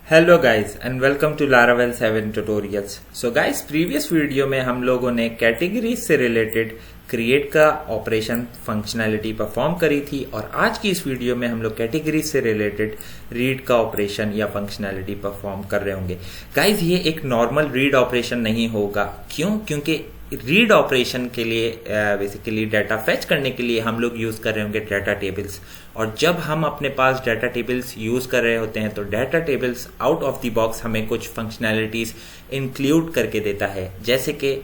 Hello guys and welcome to Laravel 7 tutorials. So guys, previous video में हम लोगों ने कैटेगरीज से रिलेटेड क्रिएट का ऑपरेशन फंक्शनैलिटी परफॉर्म करी थी और आज की इस वीडियो में हम लोग कैटेगरीज से रिलेटेड रीड का ऑपरेशन या फंक्शनैलिटी परफॉर्म कर रहे होंगे। गाइस, ये एक नॉर्मल रीड ऑपरेशन नहीं होगा। क्यों? क्योंकि रीड ऑपरेशन के लिए बेसिकली डाटा फेच करने के लिए हम लोग यूज कर रहे होंगे डाटा टेबल्स, और जब हम अपने पास डाटा टेबल्स यूज कर रहे होते हैं तो data tables out of the box हमें कुछ फंक्शनैलिटीज इंक्लूड करके देता है। जैसे कि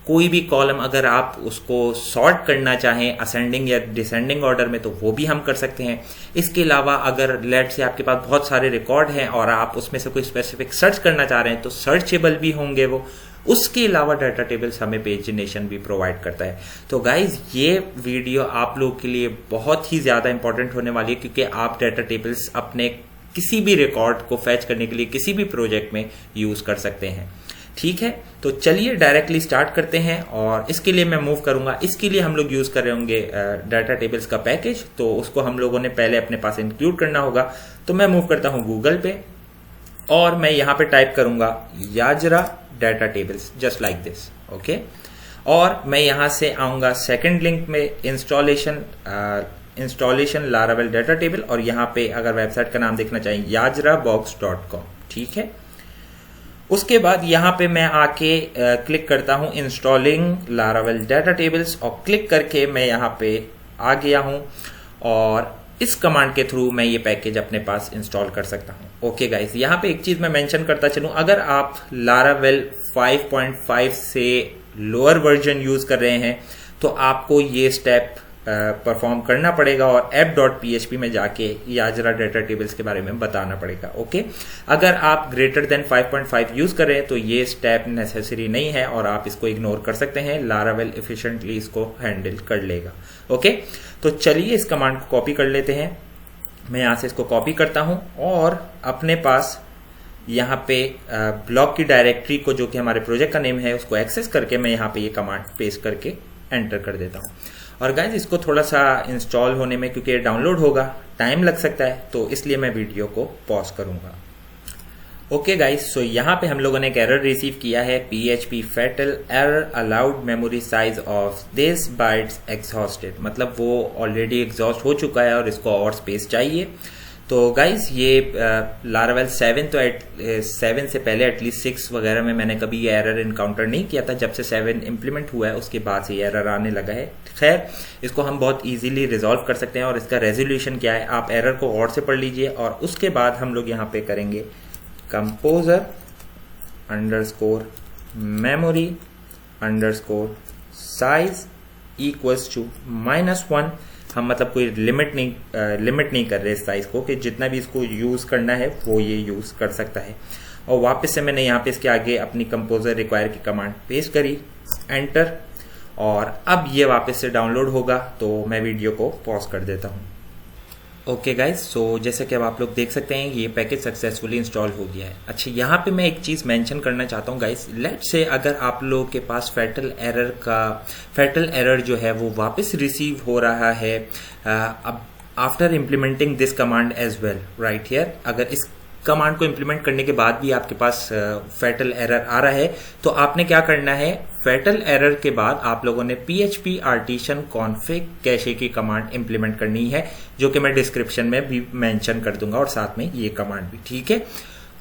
कोई भी कॉलम अगर आप उसको सॉर्ट करना चाहें असेंडिंग या डिसेंडिंग ऑर्डर में तो वो भी हम कर सकते हैं। इसके अलावा अगर लेट से आपके पास बहुत सारे रिकॉर्ड हैं और आप उसमें से कोई स्पेसिफिक सर्च करना चाह रहे हैं तो सर्चेबल भी होंगे वो। उसके अलावा डाटा टेबल्स हमें पेजिनेशन भी प्रोवाइड करता है। तो गाइज, ये वीडियो आप लोग के लिए बहुत ही ज्यादा इंपॉर्टेंट होने वाली है क्योंकि आप डाटा टेबल्स अपने किसी भी रिकॉर्ड को फैच करने के लिए किसी भी प्रोजेक्ट में यूज कर सकते हैं। ठीक है, तो चलिए डायरेक्टली स्टार्ट करते हैं। और इसके लिए मैं मूव करूंगा, इसके लिए हम लोग यूज कर रहे होंगे डाटा टेबल्स का पैकेज, तो उसको हम लोगों ने पहले अपने पास इंक्लूड करना होगा। तो मैं मूव करता हूं गूगल पे और मैं यहां पे टाइप करूंगा Yajra data tables just like this. Okay, और मैं यहां से आऊंगा सेकंड लिंक में इंस्टॉलेशन लारावेल डाटा टेबल, और यहां पे अगर वेबसाइट का नाम देखना चाहिए yajrabox.com। ठीक है, उसके बाद यहां पे मैं आके क्लिक करता हूं इंस्टॉलिंग लारावेल डाटा टेबल्स, और क्लिक करके मैं यहां पे आ गया हूं और इस कमांड के थ्रू मैं ये पैकेज अपने पास इंस्टॉल कर सकता हूं। ओके गाइस, यहां पे एक चीज मैं मेंशन करता चलूं, अगर आप लारावेल 5.5 से लोअर वर्जन यूज कर रहे हैं तो आपको ये स्टेप परफॉर्म करना पड़ेगा और app.php में जाके याजरा डाटा टेबल्स के बारे में बताना पड़ेगा। ओके, अगर आप ग्रेटर देन 5.5 यूज कर रहे हैं तो ये स्टेप नेसेसरी नहीं है और आप इसको इग्नोर कर सकते हैं। लारावेल एफिशिएंटली इसको हैंडल कर लेगा। ओके, तो चलिए इस कमांड को कॉपी कर लेते हैं। मैं यहां से इसको कॉपी करता हूं और अपने पास यहाँ पे ब्लॉक की डायरेक्टरी को, जो कि हमारे प्रोजेक्ट का नेम है, उसको एक्सेस करके मैं यहाँ पे ये कमांड पेस्ट करके एंटर कर देता हूँ। और गाइज, इसको थोड़ा सा इंस्टॉल होने में, क्योंकि डाउनलोड होगा, टाइम लग सकता है, तो इसलिए मैं वीडियो को पॉज करूंगा। ओके गाइज, सो यहाँ पे हम लोगों ने एक एरर रिसीव किया है, PHP fatal error allowed memory size of this bytes exhausted, मतलब वो ऑलरेडी एग्जॉस्ट हो चुका है और इसको और स्पेस चाहिए। तो गाइज, ये लारावेल 7 तो 7 से पहले एटलीस्ट 6 वगैरह में मैंने कभी ये एरर इनकाउंटर नहीं किया था। जब से 7 इंप्लीमेंट हुआ है उसके बाद से ये एरर आने लगा है। खैर, इसको हम बहुत इजीली रिजॉल्व कर सकते हैं और इसका रेजोल्यूशन क्या है आप एरर को और से पढ़ लीजिए। और उसके बाद हम लोग यहाँ पे करेंगे composer underscore memory underscore size equals to -1। हम मतलब कोई लिमिट नहीं कर रहे इस साइज को, कि जितना भी इसको यूज करना है वो ये यूज कर सकता है। और वापस से मैंने यहाँ पे इसके आगे अपनी कंपोजर रिक्वायर की कमांड पेस्ट करी, एंटर, और अब ये वापस से डाउनलोड होगा। तो मैं वीडियो को पॉज कर देता हूँ। ओके गाइज, सो जैसे कि अब आप लोग देख सकते हैं ये पैकेज सक्सेसफुली इंस्टॉल हो गया है। अच्छा, यहाँ पे मैं एक चीज मेंशन करना चाहता हूँ गाइज, लेट से अगर आप लोगों के पास फैटल एरर जो है वो वापस रिसीव हो रहा है अब after implementing this command as well right here, अगर इस कमांड को इंप्लीमेंट करने के बाद भी आपके पास फैटल एरर आ रहा है तो आपने क्या करना है, फैटल एरर के बाद आप लोगों ने PHP आर्टिशन कॉन्फिग कैशे की कमांड इंप्लीमेंट करनी है, जो कि मैं डिस्क्रिप्शन में भी मेंशन कर दूंगा, और साथ में ये कमांड भी। ठीक है,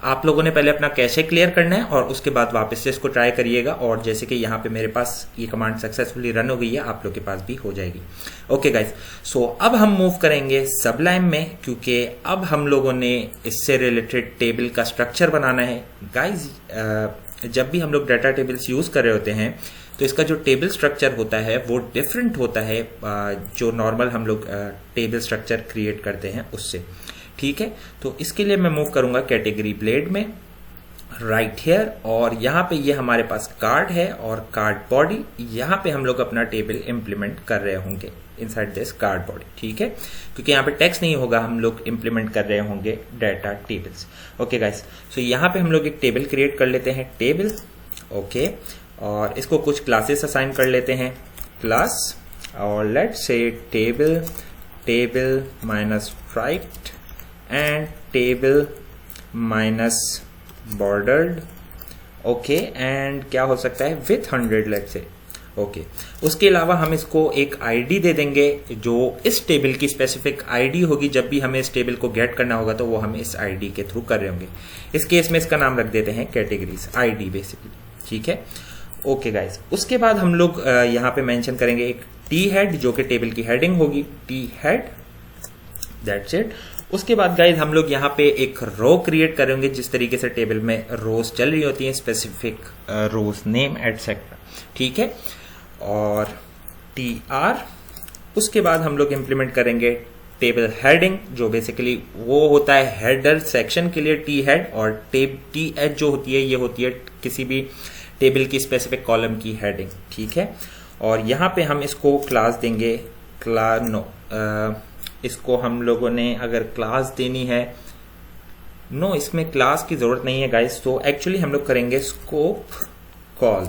आप लोगों ने पहले अपना कैशे क्लियर करना है और उसके बाद वापस से इसको ट्राई करिएगा। और जैसे कि यहाँ पे मेरे पास ये कमांड सक्सेसफुली रन हो गई है, आप लोग के पास भी हो जाएगी। ओके गाइज, सो अब हम मूव करेंगे सबलाइम में, क्योंकि अब हम लोगों ने इससे रिलेटेड टेबल का स्ट्रक्चर बनाना है। गाइज, जब भी हम लोग डाटा टेबल्स यूज कर रहे होते हैं तो इसका जो टेबल स्ट्रक्चर होता है वो डिफरेंट होता है जो नॉर्मल हम लोग टेबल स्ट्रक्चर क्रिएट करते हैं उससे। ठीक है, तो इसके लिए मैं मूव करूंगा कैटेगरी ब्लेड में राइट हियर, और यहाँ पे ये हमारे पास कार्ड है और कार्ड बॉडी, यहाँ पे हम लोग अपना टेबल इंप्लीमेंट कर रहे होंगे इनसाइड दिस कार्ड बॉडी। ठीक है, क्योंकि यहाँ पे टेक्स्ट नहीं होगा, हम लोग इंप्लीमेंट कर रहे होंगे data tables. Okay guys, so यहाँ पे हम लोग एक टेबल क्रिएट कर लेते हैं, टेबल। ओके, और इसको कुछ क्लासेस असाइन कर लेते हैं, क्लास, और let's say table minus right and table minus bordered, okay, and क्या हो सकता है विथ 100 लेट से, ओके। उसके अलावा हम इसको एक आईडी दे देंगे जो इस टेबल की स्पेसिफिक आईडी होगी। जब भी हमें इस टेबल को गेट करना होगा तो वो हम इस आईडी के थ्रू कर रहे होंगे। इस केस में इसका नाम रख देते हैं कैटेगरीज आईडी बेसिकली, ठीक है, ओके गाइस। उसके बाद हम लोग यहाँ पे मेंशन करेंगे एक टी हेड जो कि टेबल की हेडिंग होगी, टी हेड, दैट्स इट। उसके बाद गाइज हम लोग यहाँ पे एक रो क्रिएट करेंगे जिस तरीके से टेबल में रोज चल रही होती हैं, स्पेसिफिक रोज नेम एटसेट्रा, ठीक है, और TR। उसके बाद हम लोग इंप्लीमेंट करेंगे टेबल हेडिंग जो बेसिकली वो होता है हेडर सेक्शन के लिए टी हेड, और टी एच जो होती है ये होती है किसी भी टेबल की स्पेसिफिक कॉलम की हेडिंग, ठीक है। और यहाँ पे हम इसको क्लास देंगे इसको हम लोगों ने अगर क्लास देनी है, नो इसमें क्लास की जरूरत नहीं है गाइस, तो एक्चुअली हम लोग करेंगे scope call,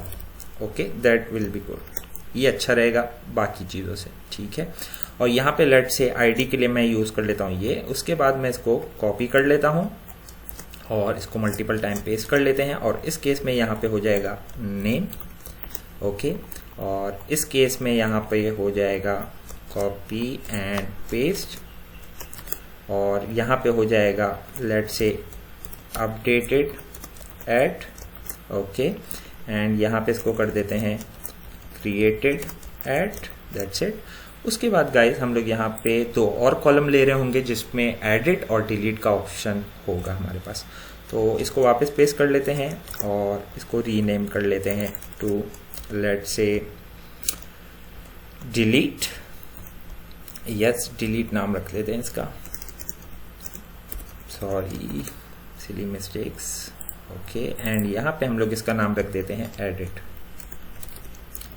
okay, that will be good, ये अच्छा रहेगा बाकी चीजों से, ठीक है। और यहाँ पे लेट से आईडी के लिए मैं यूज कर लेता हूँ ये। उसके बाद मैं इसको कॉपी कर लेता हूँ और इसको मल्टीपल टाइम पेस्ट कर लेते हैं, और इस केस में यहाँ पे हो जाएगा नेम, ओके, और इस केस में यहाँ पे हो जाएगा कॉपी एंड पेस्ट, और यहाँ पे हो जाएगा लेट से अपडेटेड एट, ओके, एंड यहाँ पे इसको कर देते हैं क्रिएटेड एट, दैट्स इट। उसके बाद गाइस हम लोग यहाँ पे दो और कॉलम ले रहे होंगे जिसमें एडिट और डिलीट का ऑप्शन होगा हमारे पास, तो इसको वापस पेस्ट कर लेते हैं और इसको रीनेम कर लेते हैं टू लेट से डिलीट, यस डिलीट नाम रख लेते हैं इसका, sorry silly mistakes, okay, and यहाँ पे हम लोग इसका नाम रख देते हैं एडिट,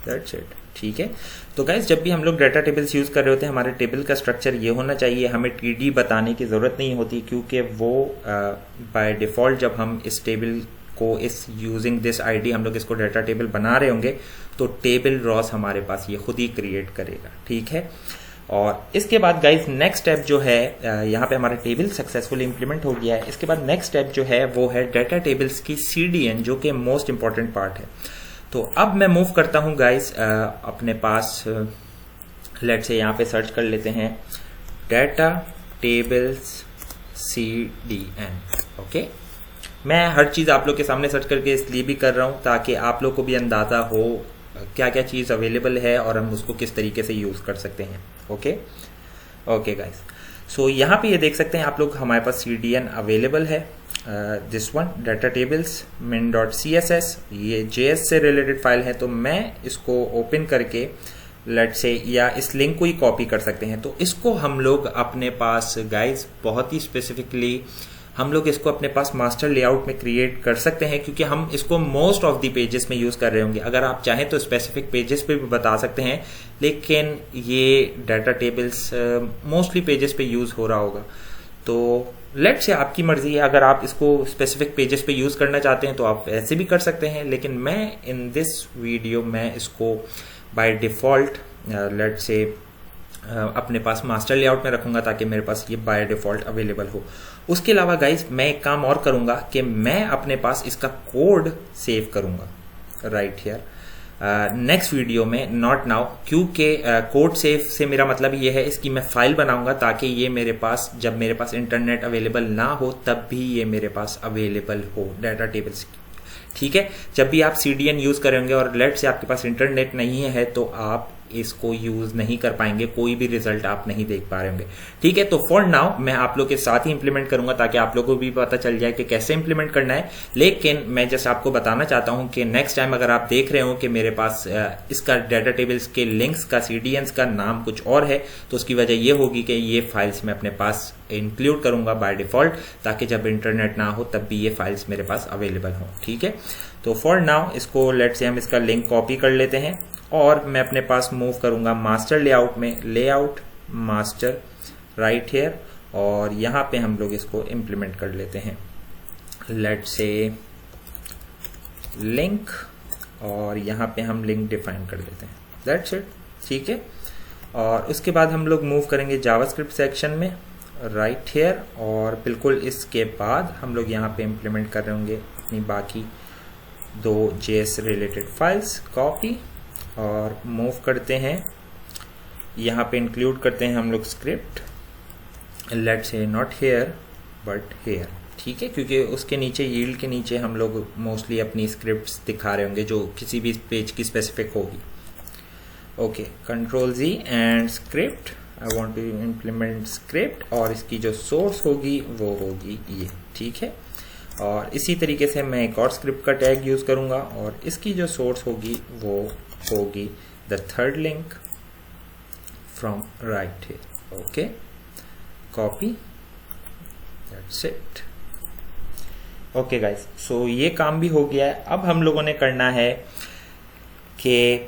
दैट्स इट, ठीक है। तो गाइस जब भी हम लोग डाटा टेबल्स यूज कर रहे होते हैं हमारे टेबल का स्ट्रक्चर ये होना चाहिए, हमें टीडी बताने की जरूरत नहीं होती, क्योंकि वो बाय डिफॉल्ट जब हम इस टेबल को इस यूजिंग दिस आईडी हम लोग इसको डाटा टेबल बना रहे होंगे तो टेबल रॉस हमारे पास ये खुद ही क्रिएट करेगा, ठीक है। और इसके बाद गाइज नेक्स्ट स्टेप जो है, यहाँ पे हमारा टेबल सक्सेसफुली इंप्लीमेंट हो गया है। इसके बाद नेक्स्ट स्टेप जो है वो है डाटा टेबल्स की CDN जो कि मोस्ट इंपॉर्टेंट पार्ट है। तो अब मैं मूव करता हूँ गाइज अपने पास, लेट से यहाँ पे सर्च कर लेते हैं डाटा टेबल्स CDN, ओके। मैं हर चीज आप लोग के सामने सर्च करके इसलिए भी कर रहा हूँ ताकि आप लोग को भी अंदाजा हो क्या क्या चीज अवेलेबल है और हम उसको किस तरीके से यूज कर सकते हैं, ओके ओके गाइस। सो यहाँ पे ये देख सकते हैं आप लोग हमारे पास CDN अवेलेबल है, this one data tables min.css, ये JS से रिलेटेड फाइल है। तो मैं इसको ओपन करके लेट से या इस लिंक को ही कॉपी कर सकते हैं। तो इसको हम लोग अपने पास गाइज बहुत ही स्पेसिफिकली हम लोग इसको अपने पास मास्टर लेआउट में क्रिएट कर सकते हैं, क्योंकि हम इसको मोस्ट ऑफ द पेजेस में यूज कर रहे होंगे। अगर आप चाहें तो स्पेसिफिक पेजेस पे भी बता सकते हैं, लेकिन ये डाटा टेबल्स मोस्टली पेजेस पे यूज हो रहा होगा। तो लेट से आपकी मर्जी है, अगर आप इसको स्पेसिफिक पेजेस पे यूज करना चाहते हैं तो आप ऐसे भी कर सकते हैं, लेकिन मैं इन दिस वीडियो मैं इसको बाय डिफॉल्ट लेट से अपने पास मास्टर लेआउट में रखूंगा ताकि मेरे पास ये बाय डिफॉल्ट अवेलेबल हो। उसके अलावा गाइज मैं एक काम और करूंगा कि मैं अपने पास इसका कोड सेव करूंगा राइट हियर नेक्स्ट वीडियो में, नॉट नाउ, क्योंकि कोड सेव से मेरा मतलब ये है इसकी मैं फाइल बनाऊंगा ताकि ये मेरे पास जब मेरे पास इंटरनेट अवेलेबल ना हो तब भी ये मेरे पास अवेलेबल हो डाटा टेबल्स, ठीक है। जब भी आप CDN यूज करेंगे और लेट से आपके पास इंटरनेट नहीं है तो आप इसको यूज नहीं कर पाएंगे, कोई भी रिजल्ट आप नहीं देख पा रहे होंगे, ठीक है। तो फॉर नाउ मैं आप लोग के साथ ही इंप्लीमेंट करूंगा ताकि आप लोगों को भी पता चल जाए कि कैसे इंप्लीमेंट करना है। लेकिन मैं जैसे आपको बताना चाहता हूं कि नेक्स्ट टाइम अगर आप देख रहे हो कि मेरे पास इसका डाटा टेबल्स के लिंक्स का CDNs का नाम कुछ और है, तो उसकी वजह यह होगी कि ये फाइल्स मैं अपने पास इंक्लूड करूंगा बाय डिफॉल्ट, ताकि जब इंटरनेट ना हो तब भी ये फाइल्स मेरे पास अवेलेबल हो, ठीक है। तो फॉर नाउ इसको लेट से हम इसका लिंक कॉपी कर लेते हैं और मैं अपने पास मूव करूंगा मास्टर लेआउट में, लेआउट मास्टर राइट हियर, और यहां पे हम लोग इसको इंप्लीमेंट कर लेते हैं लेट से लिंक, और यहां पे हम लिंक डिफाइन कर देते हैं, दैट्स इट, ठीक है। और उसके बाद हम लोग मूव करेंगे जावास्क्रिप्ट सेक्शन में, राइट हेयर, और बिल्कुल इसके बाद हम लोग यहाँ पे इम्प्लीमेंट कर रहे होंगे अपनी बाकी 2 JS रिलेटेड फाइल्स। कॉपी और मूव करते हैं, यहाँ पे इंक्लूड करते हैं हम लोग script, let's say not here but here, ठीक है, क्योंकि उसके नीचे यील्ड के नीचे हम लोग मोस्टली अपनी स्क्रिप्ट्स दिखा रहे होंगे जो किसी भी पेज की स्पेसिफिक होगी। Okay, control Z and script, I want to implement script, और इसकी जो सोर्स होगी वो होगी ये, ठीक है। और इसी तरीके से मैं एक और स्क्रिप्ट का टैग यूज करूंगा और इसकी जो सोर्स होगी वो होगी the third link from right here. Okay, copy, that's it. Okay guys, so ये काम भी हो गया है। अब हम लोगों ने करना है कि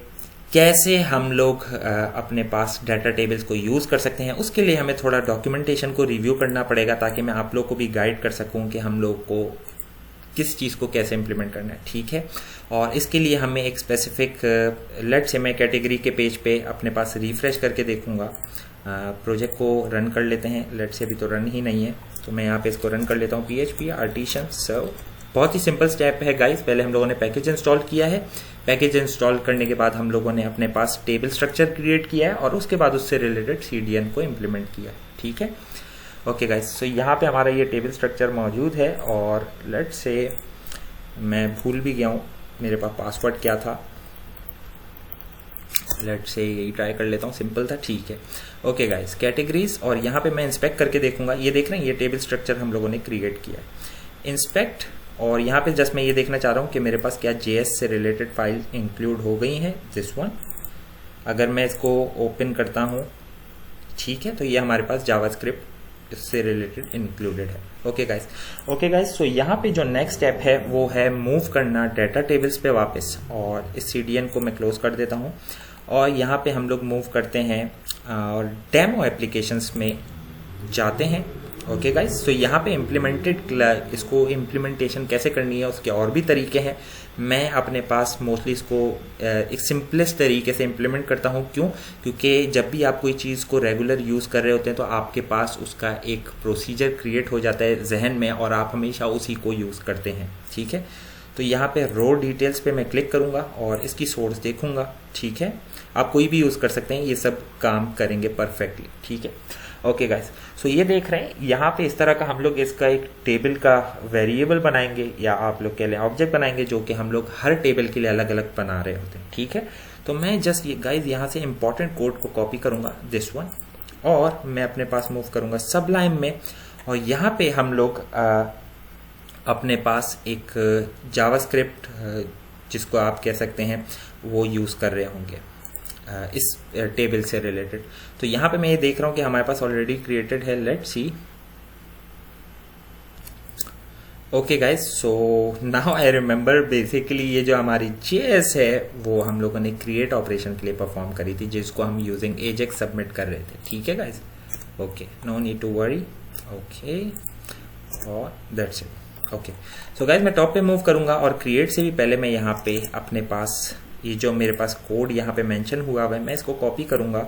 कैसे हम लोग अपने पास डाटा टेबल्स को यूज कर सकते हैं। उसके लिए हमें थोड़ा डॉक्यूमेंटेशन को रिव्यू करना पड़ेगा ताकि मैं आप लोग को भी गाइड कर सकूं कि हम लोग को किस चीज़ को कैसे इंप्लीमेंट करना है, ठीक है। और इसके लिए हमें एक स्पेसिफिक, लेट से मैं कैटेगरी के पेज पे अपने पास रिफ्रेश करके देखूंगा। प्रोजेक्ट को रन कर लेते हैं, लेट से अभी तो रन ही नहीं है तो मैं यहाँ पे इसको रन कर लेता हूँ। PHP आर्टिसन सर्व, बहुत ही सिंपल स्टेप है गाइस। पहले हम लोगों ने पैकेज इंस्टॉल किया है, पैकेज इंस्टॉल करने के बाद हम लोगों ने अपने पास टेबल स्ट्रक्चर क्रिएट किया है और उसके बाद उससे रिलेटेड CDN को इम्प्लीमेंट किया है, ठीक है। ओके गाइस, सो यहाँ पे हमारा ये टेबल स्ट्रक्चर मौजूद है और लेट से मैं भूल भी गया हूँ मेरे पास पासवर्ड क्या था, लेट से यही ट्राई कर लेता हूँ, सिंपल था, ठीक है। ओके गाइस, कैटेगरीज, और यहाँ पे मैं इंस्पेक्ट करके देखूंगा। ये देख रहे हैं, ये टेबल स्ट्रक्चर हम लोगों ने क्रिएट किया है। इंस्पेक्ट, और यहाँ पे जस्ट मैं ये देखना चाह रहा हूँ कि मेरे पास क्या JS से रिलेटेड फाइल इंक्लूड हो गई हैं, दिस वन। अगर मैं इसको ओपन करता हूँ, ठीक है, तो ये हमारे पास जावास्क्रिप्ट इससे रिलेटेड इंक्लूडेड है। ओके गाइस, सो यहाँ पे जो नेक्स्ट स्टेप है वो है मूव करना डाटा टेबल्स पे वापस, और इस CDN को मैं क्लोज कर देता हूँ और यहाँ पे हम लोग मूव करते हैं और डेमो एप्लीकेशंस में जाते हैं। ओके गाइस, सो यहाँ पे इसको इम्प्लीमेंटेशन कैसे करनी है उसके और भी तरीके हैं। मैं अपने पास मोस्टली इसको एक सिंपलेस्ट तरीके से इम्प्लीमेंट करता हूँ। क्यों? क्योंकि जब भी आप कोई चीज़ को रेगुलर यूज़ कर रहे होते हैं तो आपके पास उसका एक प्रोसीजर क्रिएट हो जाता है जहन में और आप हमेशा उसी को यूज़ करते हैं, ठीक है। तो यहाँ पे रो डिटेल्स पे मैं क्लिक करूँगा और इसकी सोर्स देखूँगा, ठीक है। आप कोई भी यूज़ कर सकते हैं, ये सब काम करेंगे परफेक्टली, ठीक है। ओके गाइस, सो ये देख रहे हैं यहाँ पे इस तरह का हम लोग इसका एक टेबल का वेरिएबल बनाएंगे या आप लोग कह लें ऑब्जेक्ट बनाएंगे, जो कि हम लोग हर टेबल के लिए अलग अलग बना रहे होते हैं, ठीक है। तो मैं जस्ट ये गाइस यहाँ से इंपॉर्टेंट कोड को कॉपी करूंगा, दिस वन, और मैं अपने पास मूव करूंगा सबलाइम में, और यहाँ पे हम लोग अपने पास एक जावास्क्रिप्ट जिसको आप कह सकते हैं वो यूज कर रहे होंगे इस टेबल से रिलेटेड। तो यहाँ पे मैं ये देख रहा हूँ कि हमारे पास ऑलरेडी क्रिएटेड है, let's see. Okay guys, so now I remember basically ये जो हमारी JS है वो हम लोगों ने क्रिएट ऑपरेशन के लिए परफॉर्म करी थी, जिसको हम यूजिंग AJAX सबमिट कर रहे थे, ठीक है guys. Okay, no need to worry, okay, और that's it. Okay, so guys मैं टॉप पे मूव करूंगा और क्रिएट से भी पहले मैं यहाँ पे अपने पास ये जो मेरे पास कोड यहाँ पे मेंशन हुआ है मैं इसको कॉपी करूंगा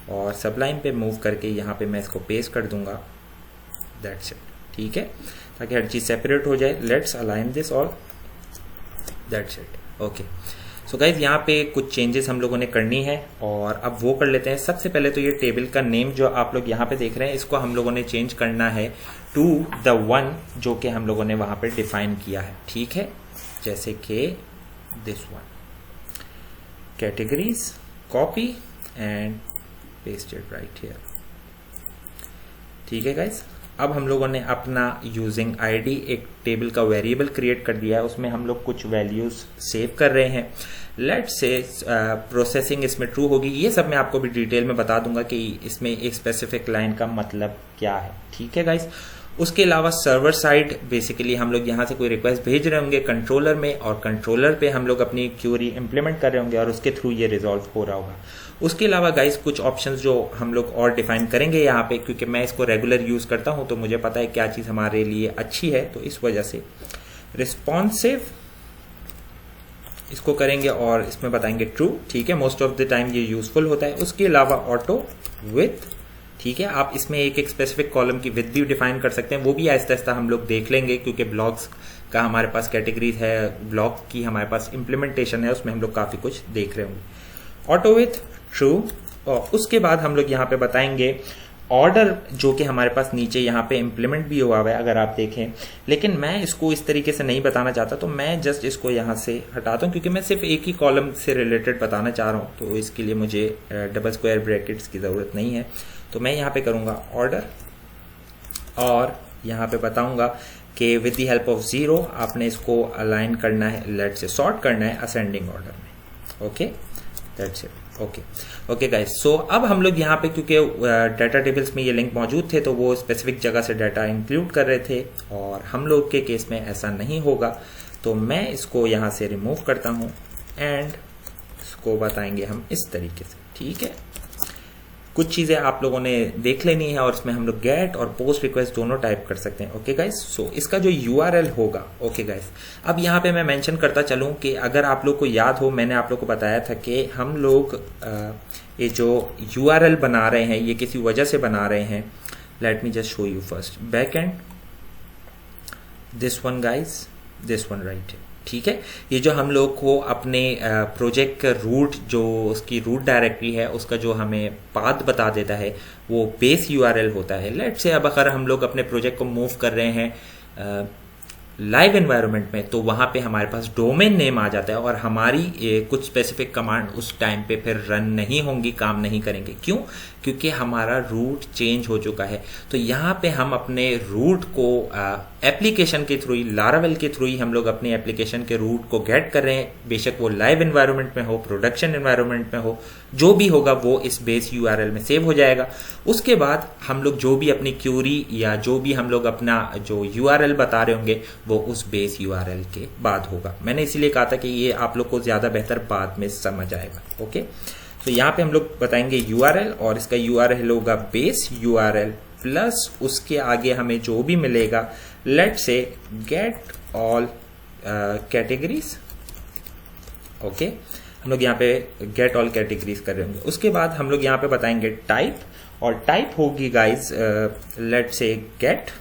और सबलाइन पे मूव करके यहाँ पे मैं इसको पेस्ट कर दूंगा, दैट्स इट, ठीक है, ताकि हर चीज सेपरेट हो जाए। Let's align this all, that's it. Okay, so guys यहाँ पे कुछ चेंजेस हम लोगों ने करनी है और अब वो कर लेते हैं। सबसे पहले तो ये टेबल का नेम जो आप लोग यहाँ पे देख रहे हैं इसको हम लोगों ने चेंज करना है टू द वन जो कि हम लोगों ने वहां पे डिफाइन किया है, ठीक है, जैसे कि this one, categories, copy and pasted right here, ठीक है गाइज। अब हम लोगों ने अपना यूजिंग आईडी एक टेबल का वेरिएबल क्रिएट कर दिया है, उसमें हम लोग कुछ वैल्यूज सेव कर रहे हैं। लेट्स से प्रोसेसिंग इसमें ट्रू होगी, ये सब मैं आपको भी डिटेल में बता दूंगा कि इसमें एक स्पेसिफिक लाइन का मतलब क्या है, ठीक है गाइज। उसके अलावा सर्वर साइड बेसिकली हम लोग यहाँ से कोई रिक्वेस्ट भेज रहे होंगे कंट्रोलर में और कंट्रोलर पे हम लोग अपनी क्यूरी इंप्लीमेंट कर रहे होंगे और उसके थ्रू ये रिजॉल्व हो रहा होगा। उसके अलावा गाइस कुछ ऑप्शंस जो हम लोग और डिफाइन करेंगे यहाँ पे, क्योंकि मैं इसको रेगुलर यूज करता हूँ तो मुझे पता है क्या चीज हमारे लिए अच्छी है, तो इस वजह से रिस्पॉन्सिव इसको करेंगे और इसमें बताएंगे ट्रू, ठीक है, मोस्ट ऑफ द टाइम ये यूजफुल होता है। उसके अलावा ऑटो विथ ठीक है। आप इसमें एक एक स्पेसिफिक कॉलम की विड्थ भी डिफाइन कर सकते हैं, वो भी आहिस्ता आहिस्ता हम लोग देख लेंगे, क्योंकि ब्लॉग्स का हमारे पास कैटेगरीज है, ब्लॉग की हमारे पास इम्प्लीमेंटेशन है, उसमें हम लोग काफी कुछ देख रहे होंगे। ऑटो विथ ट्रू, और उसके बाद हम लोग यहाँ पे बताएंगे ऑर्डर, जो कि हमारे पास नीचे यहाँ पे इम्प्लीमेंट भी हुआ हुआ है अगर आप देखें, लेकिन मैं इसको इस तरीके से नहीं बताना चाहता, तो मैं जस्ट इसको यहाँ से हटाता हूँ, क्योंकि मैं सिर्फ एक ही कॉलम से रिलेटेड बताना चाह रहा हूँ, तो इसके लिए मुझे डबल स्क्वायर ब्रैकेट्स की जरूरत नहीं है। तो मैं यहाँ पे करूँगा ऑर्डर, और यहाँ पे बताऊंगा कि विद द हेल्प ऑफ 0 आपने इसको अलाइन करना है, लेट से सॉर्ट करना है असेंडिंग ऑर्डर में। Okay, that's it. Okay guys, so अब हम लोग यहाँ पे, क्योंकि डाटा टेबल्स में ये लिंक मौजूद थे, तो वो स्पेसिफिक जगह से डाटा इंक्लूड कर रहे थे, और हम लोग के केस में ऐसा नहीं होगा, तो मैं इसको यहाँ से रिमूव करता हूँ एंड इसको बताएंगे हम इस तरीके से। ठीक है, कुछ चीजें आप लोगों ने देख लेनी है, और इसमें हम लोग गेट और पोस्ट रिक्वेस्ट दोनों टाइप कर सकते हैं। ओके गाइस, सो इसका जो URL होगा, ओके गाइस, अब यहाँ पे मैं मेंशन करता चलूं कि अगर आप लोग को याद हो, मैंने आप लोग को बताया था कि हम लोग ये जो URL बना रहे हैं, ये किसी वजह से बना रहे हैं। Late me just show you first back and, this one guys, this one right. ठीक है, ये जो हम लोग को अपने प्रोजेक्ट का रूट, जो उसकी रूट डायरेक्टरी है, उसका जो हमें पाथ बता देता है, वो बेस URL होता है। लेट से अब अगर हम लोग अपने प्रोजेक्ट को मूव कर रहे हैं लाइव एनवायरनमेंट में, तो वहां पे हमारे पास डोमेन नेम आ जाता है, और हमारी कुछ स्पेसिफिक कमांड उस टाइम पे फिर रन नहीं होंगी, काम नहीं करेंगे। क्यों? क्योंकि हमारा रूट चेंज हो चुका है। तो यहाँ पे हम अपने रूट को एप्लीकेशन के थ्रू ही, लारावेल के थ्रू ही हम लोग अपने एप्लीकेशन के रूट को गेट कर रहे हैं, बेशक वो लाइव एनवायरनमेंट में हो, प्रोडक्शन एनवायरनमेंट में हो, जो भी होगा वो इस बेस URL में सेव हो जाएगा। उसके बाद हम लोग जो भी अपनी क्यूरी या जो भी हम लोग अपना जो URL बता रहे होंगे, वो उस बेस URL के बाद होगा। मैंने इसीलिए कहा था कि ये आप लोग को ज्यादा बेहतर बाद में समझ आएगा। ओके, तो यहाँ पे हम लोग बताएंगे URL, और इसका URL होगा बेस URL प्लस उसके आगे हमें जो भी मिलेगा, लेट से गेट ऑल कैटेगरीज। ओके, हम लोग यहाँ पे गेट ऑल कैटेगरीज कर रहे होंगे। उसके बाद हम लोग यहाँ पे बताएंगे टाइप, और टाइप होगी गाइज लेट से गेट।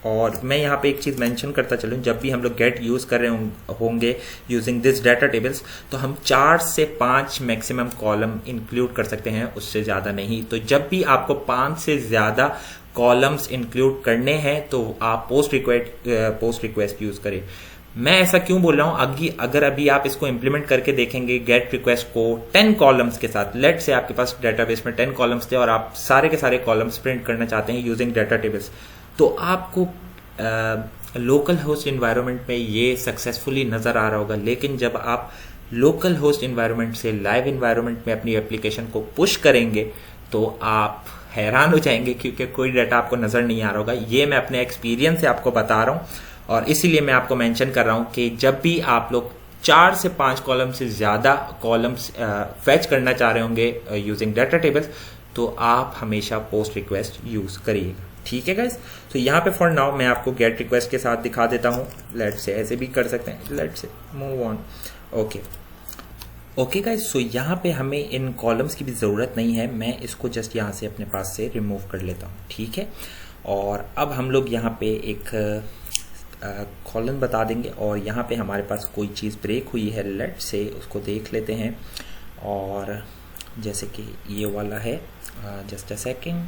और मैं यहाँ पे एक चीज मेंशन करता चलूं, जब भी हम लोग गेट यूज कर रहे होंगे यूजिंग दिस डाटा टेबल्स, तो हम 4 से 5 मैक्सिमम कॉलम इंक्लूड कर सकते हैं, उससे ज्यादा नहीं। तो जब भी आपको 5 से ज्यादा कॉलम्स इंक्लूड करने हैं, तो आप पोस्ट रिक्वेस्ट यूज करें। मैं ऐसा क्यों बोल रहा हूं? अगर अभी आप इसको इंप्लीमेंट करके देखेंगे गेट रिक्वेस्ट को 10 कॉलम्स के साथ, लेट से आपके पास डेटाबेस में 10 कॉलम्स थे और आप सारे के सारे कॉलम्स प्रिंट करना चाहते हैं यूजिंग डाटा टेबल्स, तो आपको लोकल होस्ट एनवायरनमेंट में ये सक्सेसफुली नजर आ रहा होगा। लेकिन जब आप लोकल होस्ट एनवायरनमेंट से लाइव एनवायरनमेंट में अपनी एप्लीकेशन को पुश करेंगे, तो आप हैरान हो जाएंगे, क्योंकि कोई डाटा आपको नजर नहीं आ रहा होगा। ये मैं अपने एक्सपीरियंस से आपको बता रहा हूं, और इसीलिए मैं आपको मेंशन कर रहा हूं कि जब भी आप लोग 4 से 5 कॉलम से ज्यादा कॉलम्स फेच करना चाह रहे होंगे यूजिंग डाटा टेबल्स, तो आप हमेशा पोस्ट रिक्वेस्ट यूज करिएगा। ठीक है गाइस, तो यहाँ पे फॉर नाउ मैं आपको गेट रिक्वेस्ट के साथ दिखा देता हूँ। लेट से ऐसे भी कर सकते हैं, लेट से move on. Okay guys, so यहाँ पे हमें इन कॉलम्स की भी जरूरत नहीं है, मैं इसको जस्ट यहाँ से अपने पास से रिमूव कर लेता हूँ। ठीक है, और अब हम लोग यहाँ पे एक कॉलम बता देंगे, और यहाँ पे हमारे पास कोई चीज ब्रेक हुई है, लेट से उसको देख लेते हैं। और जैसे कि ये वाला है, just a second.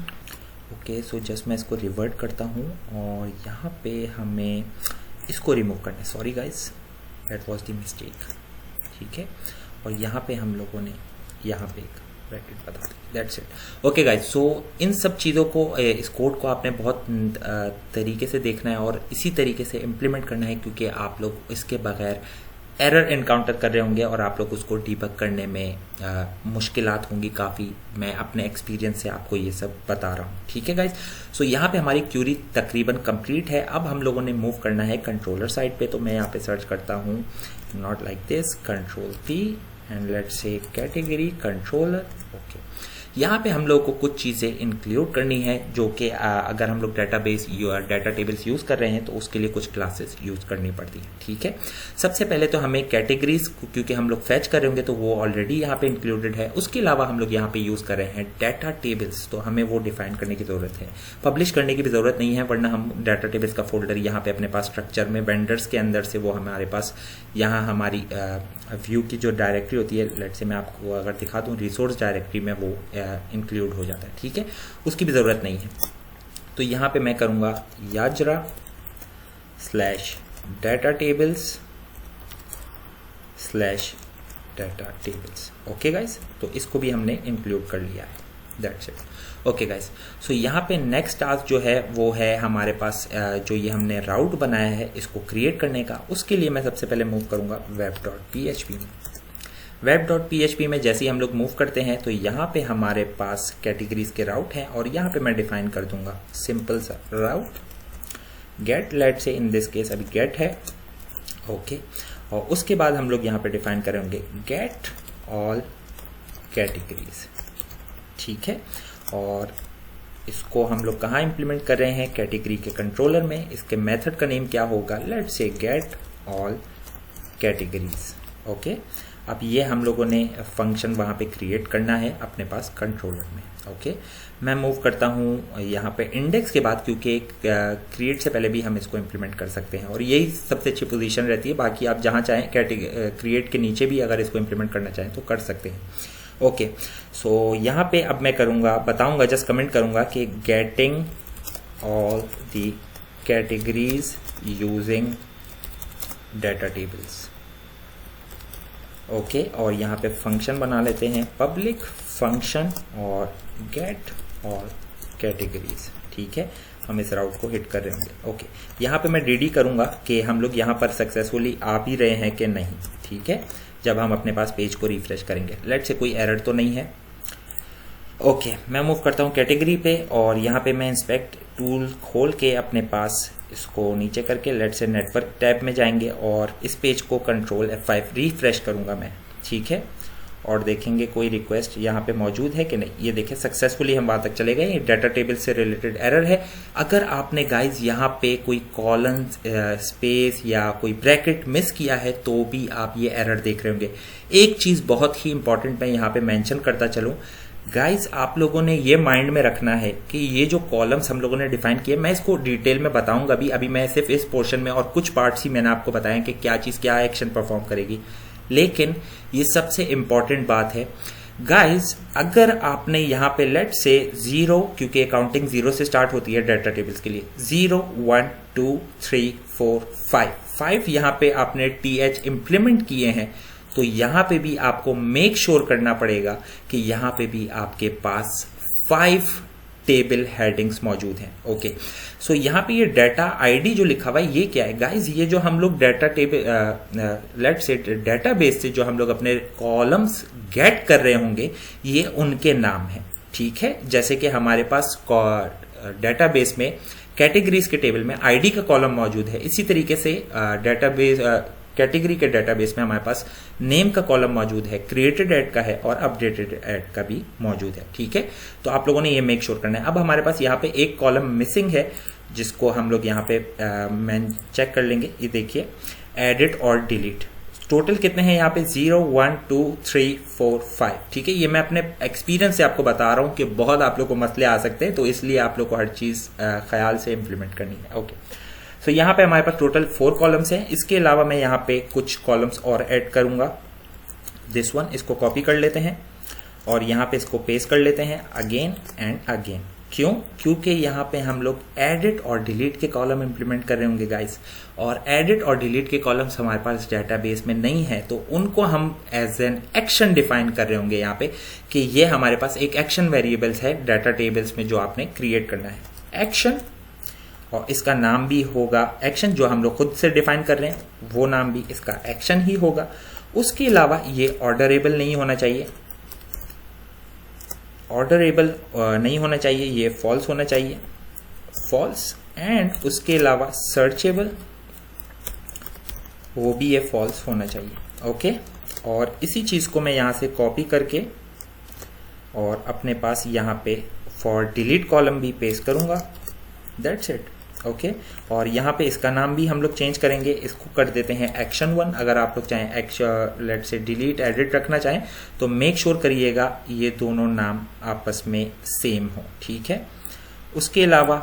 Okay, so just मैं इसको रिवर्ट करता हूँ, और यहाँ पे हमें इसको रिमूव करना है। Sorry guys, that was the mistake. ठीक है, और यहाँ पे हम लोगों ने यहाँ पे एक ब्रैकेट बता दी, दैट्स इट। ओके गाइस, सो इन सब चीज़ों को, इस कोड को आपने बहुत तरीके से देखना है और इसी तरीके से इम्प्लीमेंट करना है, क्योंकि आप लोग इसके बगैर एरर एनकाउंटर कर रहे होंगे और आप लोग उसको डीबग करने में मुश्किलात होंगी काफ़ी। मैं अपने एक्सपीरियंस से आपको ये सब बता रहा हूँ। ठीक है गाइस, सो यहाँ पे हमारी क्यूरी तकरीबन कंप्लीट है। अब हम लोगों ने मूव करना है कंट्रोलर साइड पे, तो मैं यहाँ पे सर्च करता हूँ not like this, control P and let's say category controller. Okay, यहाँ पे हम लोग को कुछ चीज़ें इंक्लूड करनी है, जो कि अगर हम लोग डेटाबेस या डाटा टेबल्स यूज़ कर रहे हैं तो उसके लिए कुछ क्लासेस यूज़ करनी पड़ती है। ठीक है, सबसे पहले तो हमें कैटेगरीज, क्योंकि हम लोग फैच कर रहे होंगे तो वो ऑलरेडी यहाँ पे इंक्लूडेड है। उसके अलावा हम लोग यहाँ पे यूज़ कर रहे हैं डाटा टेबल्स, तो हमें वो डिफाइन करने की ज़रूरत है। पब्लिश करने की भी ज़रूरत नहीं है, वरना हम डाटा टेबल्स का फोल्डर यहाँ पे अपने पास स्ट्रक्चर में वेंडर्स के अंदर से वो हमारे पास यहाँ हमारी व्यू की जो डायरेक्टरी होती है, लेट से मैं आपको अगर दिखा दूँ रिसोर्स डायरेक्टरी में वो इंक्लूड हो जाता है। ठीक है, उसकी भी ज़रूरत नहीं है। तो यहाँ पे मैं करूँगा Yajra /data tables /data tables. Okay guys, तो इसको भी हमने इंक्लूड कर लिया है। That's it. Okay guys, so यहाँ पे नेक्स्ट टास्क जो है वो है हमारे पास जो ये हमने राउट बनाया है इसको क्रिएट करने का। उसके लिए मैं सबसे पहले मूव करूँगा web.php में। web.php में जैसे ही हम लोग मूव करते हैं तो यहाँ पे हमारे पास कैटेगरीज के राउट हैं, और यहाँ पे मैं डिफाइन कर दूंगा सिंपल सा राउट गेट, लेट से इन दिस केस अभी गेट है। ओके, और उसके बाद हम लोग यहाँ पे डिफाइन करेंगे गेट ऑल कैटेगरीज। ठीक है, और इसको हम लोग कहाँ इंप्लीमेंट कर रहे हैं, कैटेगरी के कंट्रोलर में। इसके मेथड का नेम क्या होगा, लेट से गेट ऑल कैटेगरीज। ओके, अब ये हम लोगों ने फंक्शन वहाँ पे क्रिएट करना है अपने पास कंट्रोलर में। ओके, मैं मूव करता हूँ यहाँ पे इंडेक्स के बाद, क्योंकि क्रिएट से पहले भी हम इसको इंप्लीमेंट कर सकते हैं और यही सबसे अच्छी पोजीशन रहती है। बाकी आप जहाँ चाहें क्रिएट के नीचे भी अगर इसको इंप्लीमेंट करना चाहें तो कर सकते हैं। ओके, सो यहाँ पे अब मैं करूँगा, बताऊँगा, जस्ट कमेंट करूँगा कि getting all the categories using data tables. Okay, और यहाँ पे फंक्शन बना लेते हैं पब्लिक फंक्शन और गेट ऑल कैटेगरीज। ठीक है, हम इस राउट को हिट कर रहे होंगे। ओके, यहाँ पे मैं डीडी करूँगा कि हम लोग यहाँ पर सक्सेसफुली आ भी रहे हैं कि नहीं। ठीक है, जब हम अपने पास पेज को रिफ्रेश करेंगे, लेट से कोई एरर तो नहीं है। ओके, मैं मूव करता हूँ कैटेगरी पे, और यहाँ पे मैं इंस्पेक्ट टूल खोल के अपने पास इसको नीचे करके लेट से नेटवर्क टैब में जाएंगे और इस पेज को कंट्रोल F5 रिफ्रेश करूँगा मैं। ठीक है, और देखेंगे कोई रिक्वेस्ट यहाँ पे मौजूद है कि नहीं। ये देखें सक्सेसफुली हम वहाँ तक चले गए। ये डाटा टेबल से रिलेटेड एरर है। अगर आपने गाइज यहाँ पे कोई कॉलन स्पेस या कोई ब्रैकेट मिस किया है तो भी आप ये एरर देख रहे होंगे। एक चीज़ बहुत ही इंपॉर्टेंट मैं यहाँ पे मेंशन करता चलूँ गाइज, आप लोगों ने ये माइंड में रखना है कि ये जो कॉलम्स हम लोगों ने डिफाइन किए, मैं इसको डिटेल में बताऊंगा अभी मैं सिर्फ इस पोर्शन में और कुछ पार्ट्स ही मैंने आपको बताया कि क्या चीज़ क्या एक्शन परफॉर्म करेगी। लेकिन ये सबसे इंपॉर्टेंट बात है गाइज, अगर आपने यहाँ पे लेट से 0, क्योंकि अकाउंटिंग 0 से स्टार्ट होती है डाटा टेबल्स के लिए, 0 1 2 3 4 5 यहाँ पे आपने TH इम्प्लीमेंट किए हैं, तो यहाँ पे भी आपको मेक श्योर करना पड़ेगा कि यहाँ पे भी आपके पास 5 टेबल हेडिंग्स मौजूद हैं। ओके, सो यहाँ पे ये डाटा आईडी जो लिखा हुआ है ये क्या है गाइज, ये जो हम लोग डाटा टेबल लेट से डेटाबेस से जो हम लोग अपने कॉलम्स गेट कर रहे होंगे ये उनके नाम है। ठीक है, जैसे कि हमारे पास डेटाबेस में कैटेगरीज के टेबल में आईडी का कॉलम मौजूद है, इसी तरीके से डेटाबेस कैटेगरी के डेटाबेस में हमारे पास नेम का कॉलम मौजूद है, क्रिएटेड एड का है और अपडेटेड एड का भी मौजूद है। ठीक है, तो आप लोगों ने ये मेक श्योर करना है। अब हमारे पास यहाँ पे एक कॉलम मिसिंग है जिसको हम लोग यहाँ पे मैं चेक कर लेंगे। ये देखिए एडिट और डिलीट, टोटल कितने हैं यहाँ पे 0 1 2 3 4 5। ठीक है, ये मैं अपने एक्सपीरियंस से आपको बता रहा हूँ कि बहुत आप लोग को मसले आ सकते हैं, तो इसलिए आप लोग को हर चीज ख्याल से इम्प्लीमेंट करनी है। ओके, तो यहाँ पे हमारे पास टोटल 4 कॉलम्स हैं। इसके अलावा मैं यहाँ पे कुछ कॉलम्स और ऐड करूंगा। दिस वन, इसको कॉपी कर लेते हैं और यहाँ पे इसको पेस्ट कर लेते हैं अगेन एंड अगेन। क्यों? क्योंकि यहाँ पे हम लोग एडिट और डिलीट के कॉलम इंप्लीमेंट कर रहे होंगे गाइस, और एडिट और डिलीट के कॉलम्स हमारे पास डेटाबेस में नहीं है, तो उनको हम एज एन एक्शन डिफाइन कर रहे होंगे यहाँ पे कि ये हमारे पास एक एक्शन वेरिएबल्स है डाटा टेबल्स में जो आपने क्रिएट करना है, एक्शन, और इसका नाम भी होगा एक्शन, जो हम लोग खुद से डिफाइन कर रहे हैं वो नाम भी इसका एक्शन ही होगा। उसके अलावा ये ऑर्डरेबल नहीं होना चाहिए, ऑर्डरेबल नहीं होना चाहिए, ये फॉल्स होना चाहिए, फॉल्स, एंड उसके अलावा सर्चेबल, वो भी ये फॉल्स होना चाहिए। ओके, और इसी चीज को मैं यहां से कॉपी करके और अपने पास यहाँ पे फॉर डिलीट कॉलम भी पेस्ट करूंगा, दैट्स इट। ओके, और यहाँ पे इसका नाम भी हम लोग चेंज करेंगे, इसको कर देते हैं एक्शन 1। अगर आप लोग चाहें लेट से डिलीट एडिट रखना चाहें तो मेक श्योर करिएगा ये दोनों नाम आपस में सेम हो, ठीक है। उसके अलावा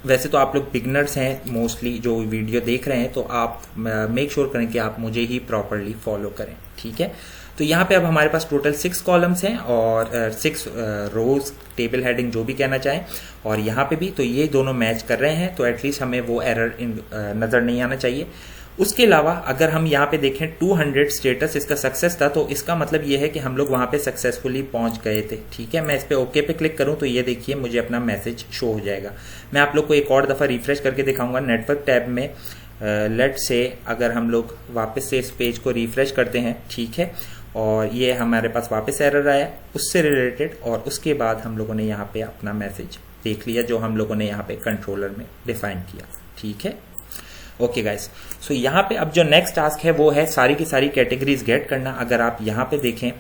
वैसे तो आप लोग बिगनर्स हैं मोस्टली जो वीडियो देख रहे हैं, तो आप मेक श्योर करें कि आप मुझे ही प्रॉपरली फॉलो करें, ठीक है। तो यहाँ पे अब हमारे पास टोटल 6 कॉलम्स हैं और 6 रोज, टेबल हेडिंग जो भी कहना चाहें, और यहाँ पे भी तो ये दोनों मैच कर रहे हैं, तो एटलीस्ट हमें वो एरर नजर नहीं आना चाहिए। उसके अलावा अगर हम यहाँ पे देखें 200 स्टेटस इसका सक्सेस था, तो इसका मतलब ये है कि हम लोग वहां पे सक्सेसफुली पहुंच गए थे, ठीक है। मैं इस पे ओके पे क्लिक करूं तो ये देखिए मुझे अपना मैसेज शो हो जाएगा। मैं आप लोग को एक और दफा रिफ्रेश करके दिखाऊंगा नेटवर्क टैब में। लेट से अगर हम लोग वापस से इस पेज को रिफ्रेश करते हैं, ठीक है, और ये हमारे पास वापस एरर आया उससे रिलेटेड, और उसके बाद हम लोगों ने यहाँ पे अपना मैसेज देख लिया जो हम लोगों ने यहाँ पे कंट्रोलर में डिफाइन किया, ठीक है। ओके गाइस, सो यहाँ पे अब जो नेक्स्ट टास्क है वो है सारी की सारी कैटेगरीज गेट करना। अगर आप यहाँ पे देखें,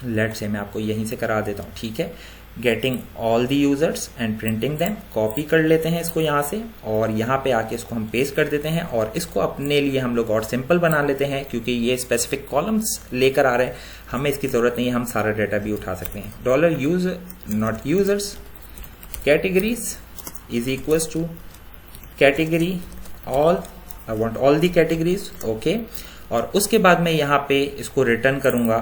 लेट से मैं आपको यहीं से करा देता हूँ, ठीक है। Getting all the users and printing them, copy कर लेते हैं इसको यहाँ से और यहाँ पे आके इसको हम पेस्ट कर देते हैं, और इसको अपने लिए हम लोग और सिंपल बना लेते हैं क्योंकि ये स्पेसिफिक कॉलम्स लेकर आ रहे हैं, हमें इसकी जरूरत नहीं है, हम सारा डाटा भी उठा सकते हैं। Dollar user not users categories is equals to category all, I want all the categories, okay. और उसके बाद मैं यहाँ पे इसको रिटर्न करूंगा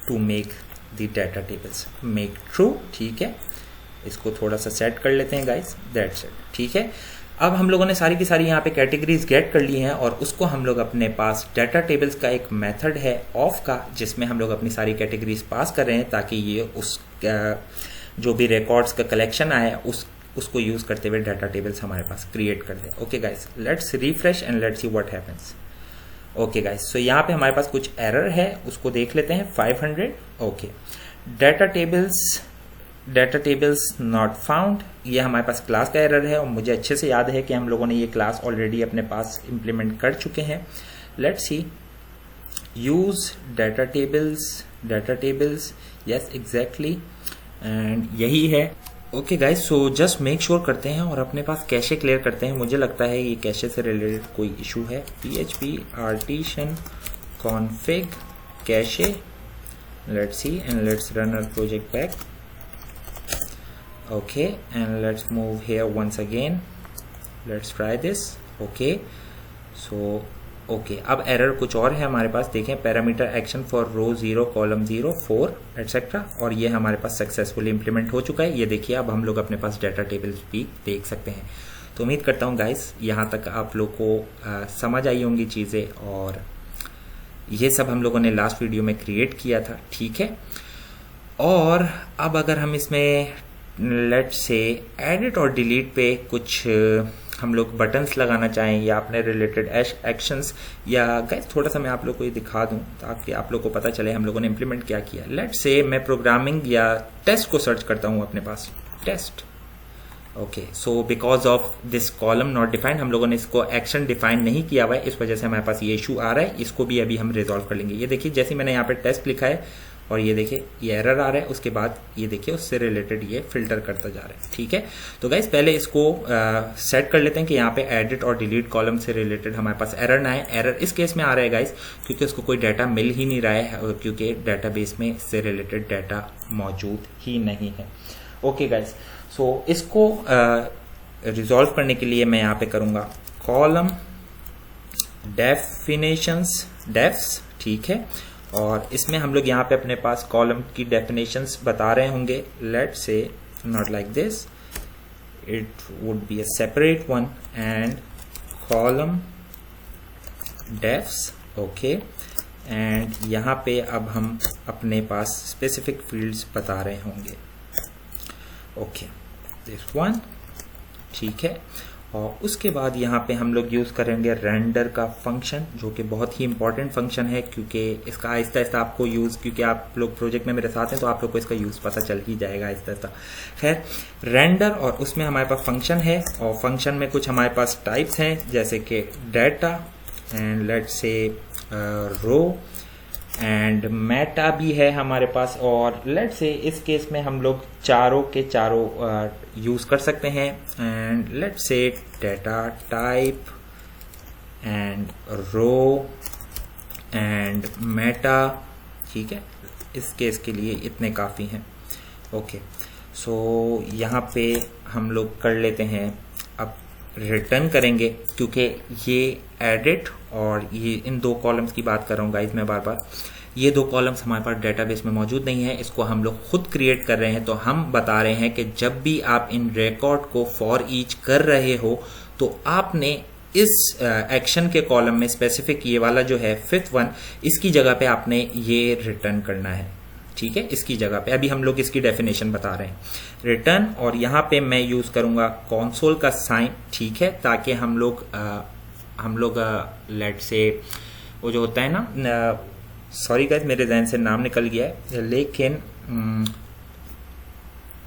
to make the data tables, make true, ठीक है। इसको थोड़ा सा सेट कर लेते हैं गाइस, दैट्स इट, ठीक है। अब हम लोगों ने सारी की सारी यहाँ पे कैटेगरीज गेट कर ली हैं और उसको हम लोग अपने पास डाटा टेबल्स का एक मेथड है ऑफ का, जिसमें हम लोग अपनी सारी कैटेगरीज पास कर रहे हैं ताकि ये उस जो भी रिकॉर्ड्स का कलेक्शन आया उसको यूज करते हुए डाटा टेबल्स हमारे पास क्रिएट कर दे। Okay guys, let's refresh and let's see what happens. Okay guys, so यहाँ पे हमारे पास कुछ एरर है, उसको देख लेते हैं। 500, okay. Data tables not found, ये हमारे पास क्लास का एरर है और मुझे अच्छे से याद है कि हम लोगों ने ये क्लास ऑलरेडी अपने पास इंप्लीमेंट कर चुके हैं। Let's see, use data tables, yes exactly, and यही है। Okay guys, so just make sure करते हैं और अपने पास कैशे क्लियर करते हैं। मुझे लगता है ये कैशे से रिलेटेड कोई इशू है। php artisan config cache, let's see and let's run our project back. Okay, and let's move here once again, let's try this. Okay, so okay, अब एरर कुछ और है हमारे पास, देखें parameter action for row 0 column 0 4 etcetera, और ये हमारे पास सक्सेसफुली इंप्लीमेंट हो चुका है। ये देखिए अब हम लोग अपने पास डाटा टेबल्स भी देख सकते हैं। तो उम्मीद करता हूँ गाइस यहाँ तक आप लोग को समझ आई होंगी चीज़ें, और ये सब हम लोगों ने लास्ट वीडियो में क्रिएट किया था, ठीक है। और अब अगर हम इसमें लेट्स से एडिट और डिलीट पे कुछ हम लोग बटन्स लगाना चाहें या अपने रिलेटेड एक्शंस, या गाइस थोड़ा सा मैं आप लोग को ये दिखा दूं ताकि आप लोग को पता चले हम लोगों ने इंप्लीमेंट क्या किया। लेट्स से मैं प्रोग्रामिंग या टेस्ट को सर्च करता हूं अपने पास, test. Okay, so because of this column not defined, हम लोगों ने इसको एक्शन डिफाइन नहीं किया हुआ है, इस वजह से हमारे पास ये इशू आ रहा है। इसको भी अभी हम रिजॉल्व कर लेंगे। ये देखिए जैसे मैंने यहाँ पे टेस्ट लिखा है और ये देखिए ये एरर आ रहा है, उसके बाद ये देखिए उससे रिलेटेड ये फिल्टर करता जा रहा है, ठीक है। तो गाइस पहले इसको सेट कर लेते हैं कि यहाँ पे एडिट और डिलीट कॉलम से रिलेटेड हमारे पास एरर ना आए। एरर इस केस में आ रहा है गाइस क्योंकि उसको कोई डाटा मिल ही नहीं रहा है, क्योंकि डाटाबेस में इससे रिलेटेड डाटा मौजूद ही नहीं है। ओके गाइस, सो इसको रिजॉल्व करने के लिए मैं यहाँ पे करूंगा कॉलम डेफिनेशंस डेफ्स, ठीक है। और इसमें हम लोग यहाँ पे अपने पास कॉलम की डेफिनेशंस बता रहे होंगे। Let's say not like this, it would be a separate one and column defs, okay. And यहाँ पे अब हम अपने पास स्पेसिफिक फील्ड्स बता रहे होंगे, ओके, दिस वन, ठीक है। और उसके बाद यहाँ पे हम लोग यूज करेंगे रेंडर का फंक्शन, जो कि बहुत ही इंपॉर्टेंट फंक्शन है क्योंकि इसका आहिस्ता आहिस्ता आपको यूज, क्योंकि आप लोग प्रोजेक्ट में मेरे साथ हैं तो आप लोग को इसका यूज पता चल ही जाएगा आहिस्ता आहिस्ता। खैर, रेंडर, और उसमें हमारे पास फंक्शन है और फंक्शन में कुछ हमारे पास टाइप्स हैं जैसे कि data and let's say row and Meta भी है हमारे पास। और लेट से इस केस में हम लोग चारों के चारों यूज कर सकते हैं। And let say data type and row and meta, ठीक है, इस केस के लिए इतने काफी हैं। ओके, सो यहाँ पे हम लोग कर लेते हैं, अब रिटर्न करेंगे क्योंकि ये एडिट और ये इन दो कॉलम्स की बात कर रहा हूँ गाइज मैं बार बार। ये दो कॉलम्स हमारे पास डेटाबेस में मौजूद नहीं है, इसको हम लोग खुद क्रिएट कर रहे हैं। तो हम बता रहे हैं कि जब भी आप इन रिकॉर्ड को फॉर ईच कर रहे हो तो आपने इस एक्शन के कॉलम में स्पेसिफिक ये वाला जो है फिफ्थ वन, इसकी जगह पे आपने ये रिटर्न करना है, ठीक है, इसकी जगह पे। अभी हम लोग इसकी डेफिनेशन बता रहे हैं, रिटर्न। और यहाँ पे मैं यूज करूंगा कंसोल का साइन, ठीक है, ताकि हम लोग लेट से वो जो होता है ना, सॉरी गाइस मेरे ज़हन से नाम निकल गया है, लेकिन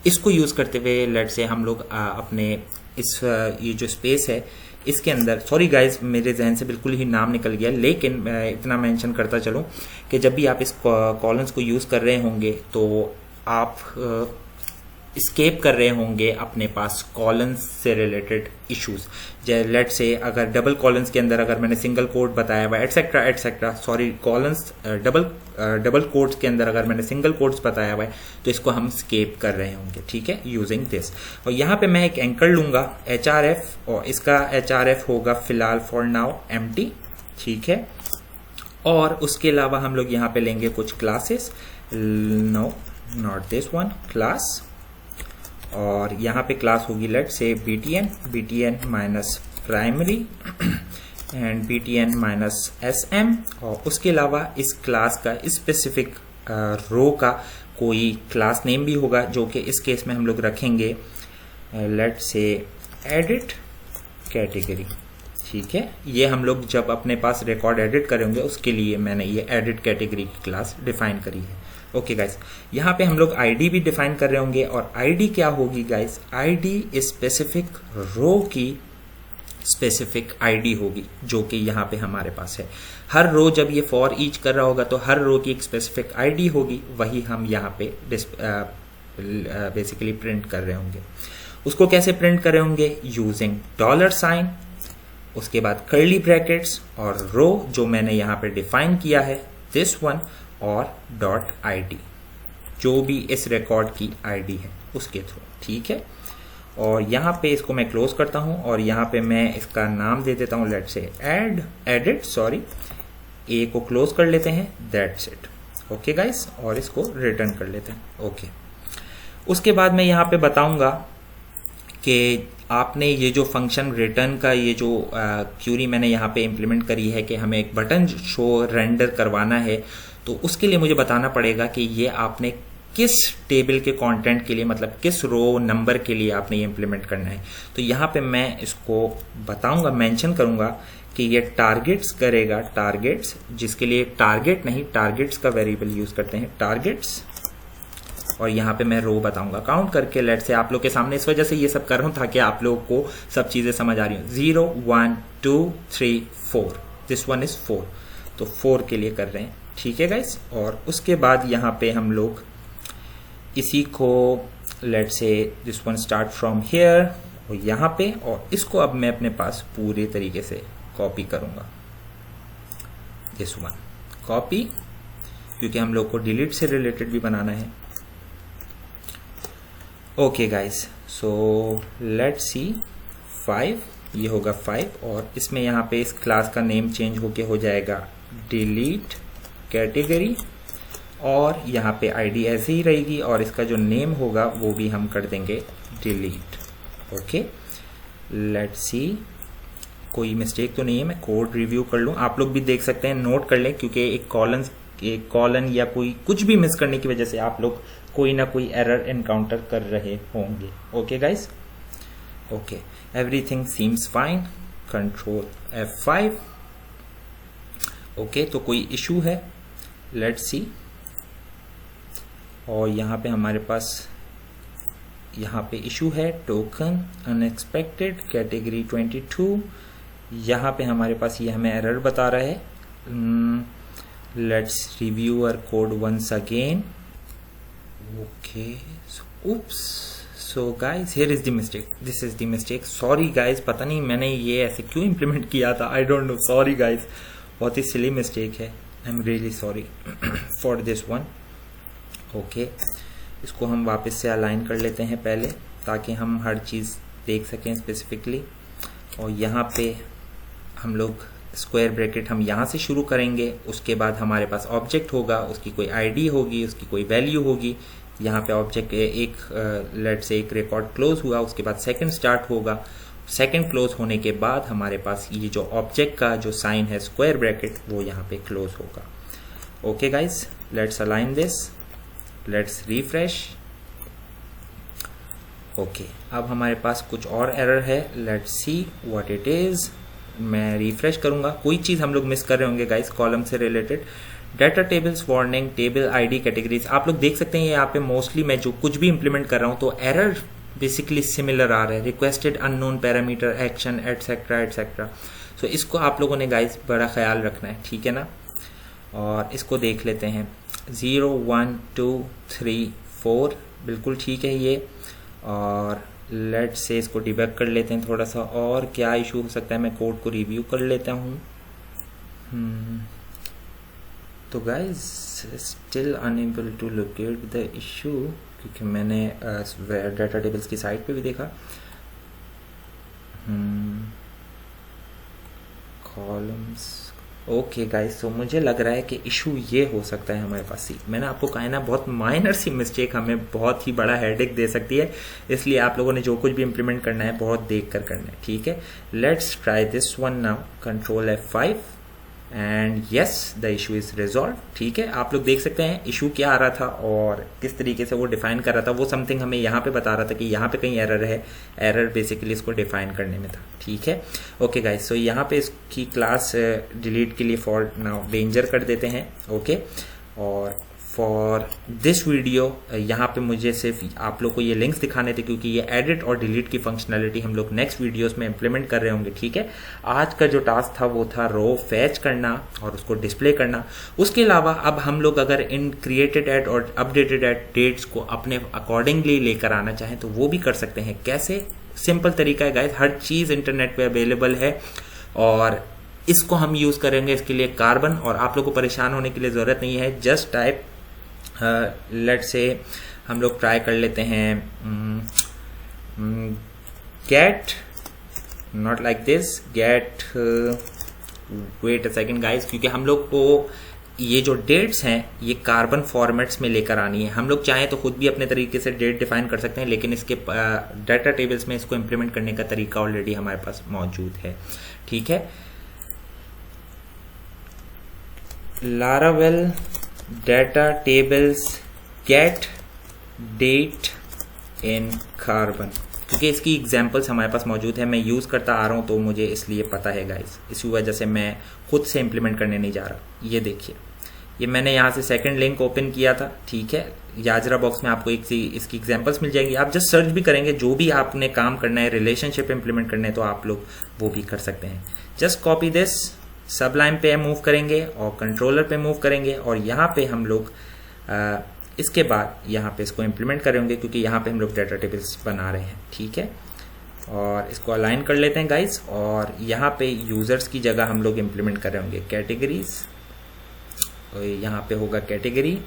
इसको यूज करते हुए लेट से हम लोग अपने इस ये जो स्पेस है इसके अंदर, सॉरी गाइज मेरे जहन से बिल्कुल ही नाम निकल गया, लेकिन मैं इतना मेंशन करता चलूं कि जब भी आप इस कॉलम्स को यूज कर रहे होंगे तो आप स्केप कर रहे होंगे अपने पास कॉलम्स से रिलेटेड इश्यूज। लेट से अगर डबल कॉलम्स के अंदर अगर मैंने सिंगल कोड बताया हुआ etcetera etcetera, sorry columns double codes के अंदर अगर मैंने सिंगल कोड्स बताया हुआ है तो इसको हम स्केप कर रहे होंगे, ठीक है, यूजिंग दिस। और यहाँ पे मैं एक एंकर लूंगा HRF, और इसका HRF होगा फिलहाल फॉर नाउ एम्प्टी, ठीक है। और उसके अलावा हम लोग यहाँ पे लेंगे कुछ classes, no not this one, class, और यहाँ पे क्लास होगी let say btn minus primary and btn minus sm। और उसके अलावा इस क्लास का स्पेसिफिक रो का कोई क्लास नेम भी होगा, जो कि इस केस में हम लोग रखेंगे लेट से एडिट कैटेगरी, ठीक है। ये हम लोग जब अपने पास रिकॉर्ड एडिट करेंगे उसके लिए मैंने ये एडिट कैटेगरी की क्लास डिफाइन करी है। ओके गाइस, यहाँ पे हम लोग आईडी भी डिफाइन कर रहे होंगे, और आईडी क्या होगी गाइस, आईडी स्पेसिफिक रो की स्पेसिफिक आईडी होगी, जो कि यहाँ पे हमारे पास है। हर रो जब ये फॉर ईच कर रहा होगा तो हर रो की एक स्पेसिफिक आईडी होगी, वही हम यहाँ पे बेसिकली प्रिंट कर रहे होंगे। उसको कैसे प्रिंट कर रहे होंगे, यूजिंग $, उसके बाद कर्ली ब्रैकेट्स और रो जो मैंने यहाँ पे डिफाइन किया है दिस वन, और .id जो भी इस रिकॉर्ड की आईडी है उसके थ्रू, ठीक है। और यहाँ पे इसको मैं क्लोज करता हूँ, और यहाँ पे मैं इसका नाम दे देता हूँ लेट से एडिट, सॉरी ए को क्लोज कर लेते हैं, दैट्स इट। ओके गाइस, और इसको रिटर्न कर लेते हैं। ओके, उसके बाद मैं यहाँ पे बताऊंगा कि आपने ये जो फंक्शन रिटर्न का ये जो क्यूरी मैंने यहाँ पे इम्प्लीमेंट करी है कि हमें एक बटन शो रेंडर करवाना है, तो उसके लिए मुझे बताना पड़ेगा कि ये आपने किस टेबल के कंटेंट के लिए, मतलब किस रो नंबर के लिए आपने ये इम्प्लीमेंट करना है। तो यहाँ पे मैं इसको बताऊंगा, मेंशन करूंगा कि ये टारगेट्स करेगा, टारगेट्स, जिसके लिए टारगेट नहीं टारगेट्स का वेरिएबल यूज करते हैं, टारगेट्स। और यहाँ पे मैं रो बताऊंगा काउंट करके, लेट से आप लोग के सामने इस वजह से ये सब कर रहा हूं ताकि आप लोगों को सब चीजें समझ आ रही हो। 0 1 2 3 4, दिस वन इज 4, तो 4 के लिए कर रहे हैं, ठीक है गाइस। और उसके बाद यहाँ पे हम लोग इसी को लेट से this one start from here, और यहाँ पे, और इसको अब मैं अपने पास पूरे तरीके से कॉपी करूंगा, दिस वन कॉपी, क्योंकि हम लोग को डिलीट से रिलेटेड भी बनाना है। Okay guys, so let's see 5, ये होगा 5, और इसमें यहाँ पे इस क्लास का नेम चेंज होके हो जाएगा डिलीट कैटेगरी, और यहाँ पे आईडी ऐसे ही रहेगी, और इसका जो नेम होगा वो भी हम कर देंगे डिलीट। ओके, लेट्स सी कोई मिस्टेक तो नहीं है, मैं कोड रिव्यू कर लूँ, आप लोग भी देख सकते हैं, नोट कर लें, क्योंकि एक कॉलन या कोई कुछ भी मिस करने की वजह से आप लोग कोई ना कोई एरर एनकाउंटर कर रहे होंगे। Okay guys, okay, everything seems fine, control F5। Okay, तो कोई इशू है, लेट्स सी। और यहाँ पे हमारे पास यहाँ पे इशू है टोकन अनएक्सपेक्टेड कैटेगरी 22, यहाँ पे हमारे पास ये हमें एरर बता रहा है। let's review our code once again. Okay, so oops, so guys here is the mistake, this is the mistake. Sorry guys, पता नहीं मैंने ये ऐसे क्यों implement किया था, I don't know, sorry guys, बहुत ही silly mistake है, I'm really sorry for this one. Okay, इसको हम वापस से अलाइन कर लेते हैं पहले, ताकि हम हर चीज़ देख सकें स्पेसिफिकली. और यहाँ पे हम लोग स्क्वायर ब्रैकेट हम यहाँ से शुरू करेंगे, उसके बाद हमारे पास ऑब्जेक्ट होगा, उसकी कोई आईडी होगी, उसकी कोई वैल्यू होगी. यहाँ पे ऑब्जेक्ट एक लेट से एक रिकॉर्ड क्लोज हुआ, उसके बाद सेकंड स्टार्ट होगा. सेकंड क्लोज होने के बाद हमारे पास ये जो ऑब्जेक्ट का जो साइन है स्क्वायर ब्रैकेट वो यहाँ पे क्लोज होगा. Okay guys, let's align this, let's refresh. Okay, अब हमारे पास कुछ और एरर है, let's see what it is. मैं रिफ्रेश करूंगा, कोई चीज हम लोग मिस कर रहे होंगे गाइस कॉलम से related. Data tables, warning, table ID, categories, आप लोग देख सकते हैं यहाँ पे मोस्टली मैं जो कुछ भी इंप्लीमेंट कर रहा हूँ तो एरर बेसिकली सिमिलर आ रहा है. Requested unknown parameter, action, etcetera etcetera. So इसको आप लोगों ने गाइस बड़ा ख्याल रखना है, ठीक है ना. और इसको देख लेते हैं, 0 1 2 3 4 बिल्कुल ठीक है ये. और लेट से इसको डिबग कर लेते हैं थोड़ा सा, और क्या इशू हो सकता है, मैं कोड को रिव्यू कर लेता हूँ. तो guys still unable to locate the issue, क्योंकि मैंने डाटा टेबल्स की साइट पे भी देखा. कॉलम्स, ओके गाइस, तो मुझे लग रहा है कि इशू ये हो सकता है हमारे पास. मैंने आपको कहा है ना, बहुत माइनर सी मिस्टेक हमें बहुत ही बड़ा हेडेक दे सकती है, इसलिए आप लोगों ने जो कुछ भी इंप्लीमेंट करना है बहुत देख कर करना है, ठीक है. Let's try this one now, control F5 and yes the issue is resolve. ठीक है, आप लोग देख सकते हैं इशू क्या आ रहा था और किस तरीके से वो डिफाइन कर रहा था, वो समथिंग हमें यहाँ पे बता रहा था कि यहाँ पे कहीं एरर है. एरर बेसिकली इसको डिफाइन करने में था, ठीक है. ओके गाइस, सो यहाँ पे इसकी क्लास डिलीट के लिए फॉर नाउ डेंजर कर देते हैं. ओके, और फॉर दिस वीडियो यहाँ पे मुझे सिर्फ आप लोग को ये लिंक्स दिखाने थे, क्योंकि ये एडिट और डिलीट की फंक्शनैलिटी हम लोग नेक्स्ट वीडियोस में इंप्लीमेंट कर रहे होंगे, ठीक है. आज का जो टास्क था वो था रो फैच करना और उसको डिस्प्ले करना. उसके अलावा अब हम लोग अगर इन क्रिएटेड एट और अपडेटेड एट डेट्स को अपने अकॉर्डिंगली लेकर आना चाहें तो वो भी कर सकते हैं. कैसे? सिंपल तरीका है गाइस, हर चीज इंटरनेट पे अवेलेबल है और इसको हम यूज करेंगे इसके लिए कार्बन. और आप लोग को परेशान होने के लिए जरूरत नहीं है, जस्ट टाइप लेट से हम लोग ट्राई कर लेते हैं get, not like this, get, wait a second guys, क्योंकि हम लोग को ये जो डेट्स हैं ये कार्बन फॉर्मेट्स में लेकर आनी है. हम लोग चाहें तो खुद भी अपने तरीके से डेट डिफाइन कर सकते हैं, लेकिन इसके डाटा टेबल्स में इसको इंप्लीमेंट करने का तरीका ऑलरेडी हमारे पास मौजूद है, ठीक है. Laravel data tables get date in Carbon, क्योंकि इसकी एग्जांपल्स हमारे पास मौजूद है, मैं यूज करता आ रहा हूं तो मुझे इसलिए पता है गाइस, इसी वजह से मैं खुद से इंप्लीमेंट करने नहीं जा रहा. ये देखिए, ये मैंने यहाँ से सेकंड लिंक ओपन किया था, ठीक है. याजरा बॉक्स में आपको इसकी एग्जांपल्स मिल जाएंगी. आप जस्ट सर्च भी करेंगे, जो भी आपने काम करना है, रिलेशनशिप इंप्लीमेंट करना है तो आप लोग वो भी कर सकते हैं. जस्ट कॉपी दिस, सबलाइम पे मूव करेंगे और कंट्रोलर पे मूव करेंगे और यहाँ पे हम लोग इसके बाद यहाँ पे इसको इंप्लीमेंट करेंगे, क्योंकि यहाँ पे हम लोग डाटा टेबल्स बना रहे हैं, ठीक है. और इसको अलाइन कर लेते हैं गाइस, और यहाँ पे यूजर्स की जगह हम लोग इंप्लीमेंट कर रहे होंगे कैटेगरीज. यहाँ पे होगा कैटेगरी,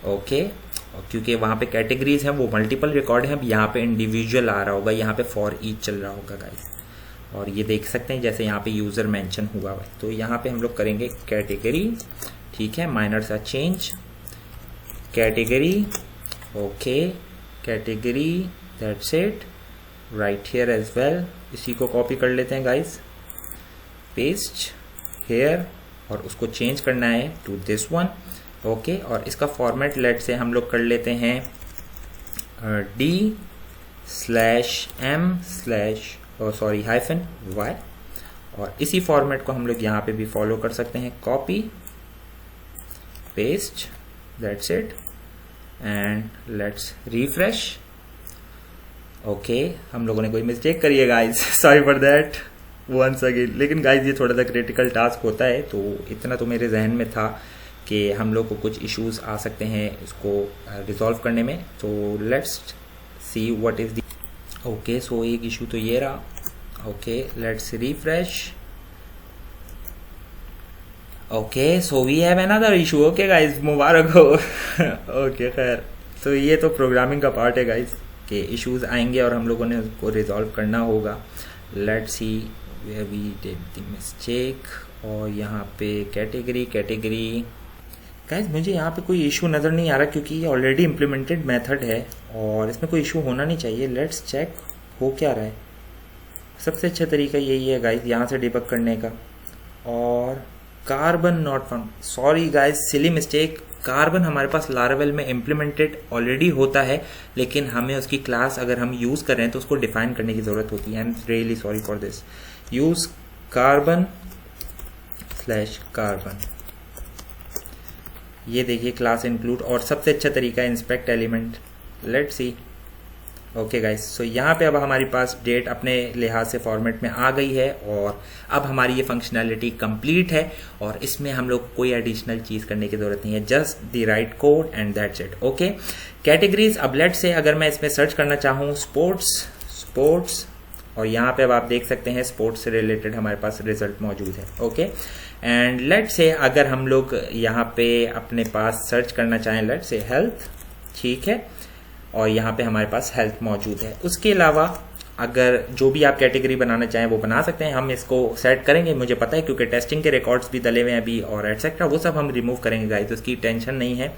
ओके. और क्योंकि वहाँ पे कैटेगरीज हैं वो मल्टीपल रिकॉर्ड है, अब यहाँ पे इंडिविजुअल आ रहा होगा, यहाँ पे फॉर ईच चल रहा होगा गाइस. और ये देख सकते हैं जैसे यहाँ पे यूजर मेंशन हुआ है, तो यहाँ पे हम लोग करेंगे कैटेगरी, ठीक है. माइनर सा change, category, okay, category, that's it, right here as well. इसी को कॉपी कर लेते हैं गाइस, पेस्ट हियर, और उसको चेंज करना है टू दिस वन, ओके. और इसका फॉर्मेट लेट से हम लोग कर लेते हैं D/M/y, और इसी फॉर्मेट को हम लोग यहाँ पे भी फॉलो कर सकते हैं. Copy, paste, that's it, and let's refresh. Okay, हम लोगों ने कोई मिस्टेक करी है guys, sorry for that. Once again. लेकिन गाइज ये थोड़ा सा क्रिटिकल टास्क होता है, तो इतना तो मेरे जहन में था कि हम लोग को कुछ इश्यूज आ सकते हैं इसको रिजॉल्व करने में। तो let's see what is the. Okay, so एक इशू तो ये रहा। Okay, let's refresh. Okay, so we have another issue. Okay guys, मुबारक हो। ओके खैर, तो ये तो प्रोग्रामिंग का पार्ट है गाइज कि इश्यूज आएंगे और हम लोगों ने उसको रिजॉल्व करना होगा। Let's see where we did the mistake. और यहाँ पे कैटेगरी गाइज, मुझे यहाँ पे कोई इशू नज़र नहीं आ रहा क्योंकि ये ऑलरेडी इम्प्लीमेंटेड मेथड है और इसमें कोई इशू होना नहीं चाहिए। लेट्स चेक हो क्या रहा है। सबसे अच्छा तरीका यही है गाइज यहाँ से डिबग करने का। और carbon not found, sorry guys, silly mistake. Carbon हमारे पास लारावेल में इम्प्लीमेंटेड ऑलरेडी होता है, लेकिन हमें उसकी क्लास अगर हम यूज कर रहे हैं तो उसको डिफाइन करने की जरूरत होती है। I am really sorry for this. Use Carbon /Carbon, ये देखिए क्लास इंक्लूड। और सबसे अच्छा तरीका है inspect element. Let's see. Okay guys, so यहाँ पे अब हमारे पास डेट अपने लिहाज से फॉर्मेट में आ गई है और अब हमारी ये फंक्शनैलिटी कंप्लीट है और इसमें हम लोग कोई एडिशनल चीज करने की जरूरत नहीं है, just the right code and that's it. Okay, categories. अब लेट से अगर मैं इसमें सर्च करना चाहूँ स्पोर्ट्स, और यहाँ पे अब आप देख सकते हैं स्पोर्ट्स से रिलेटेड हमारे पास रिजल्ट मौजूद है। ओके, एंड लेट से अगर हम लोग यहाँ पे अपने पास सर्च करना चाहें, लेट से हेल्थ, ठीक है, और यहाँ पे हमारे पास हेल्थ मौजूद है। उसके अलावा अगर जो भी आप कैटेगरी बनाना चाहें वो बना सकते हैं। हम इसको सेट करेंगे, मुझे पता है क्योंकि टेस्टिंग के रिकॉर्ड्स भी डले हुए हैं अभी और एटसेट्रा, वो सब हम रिमूव करेंगे गाइस, तो उसकी टेंशन नहीं है।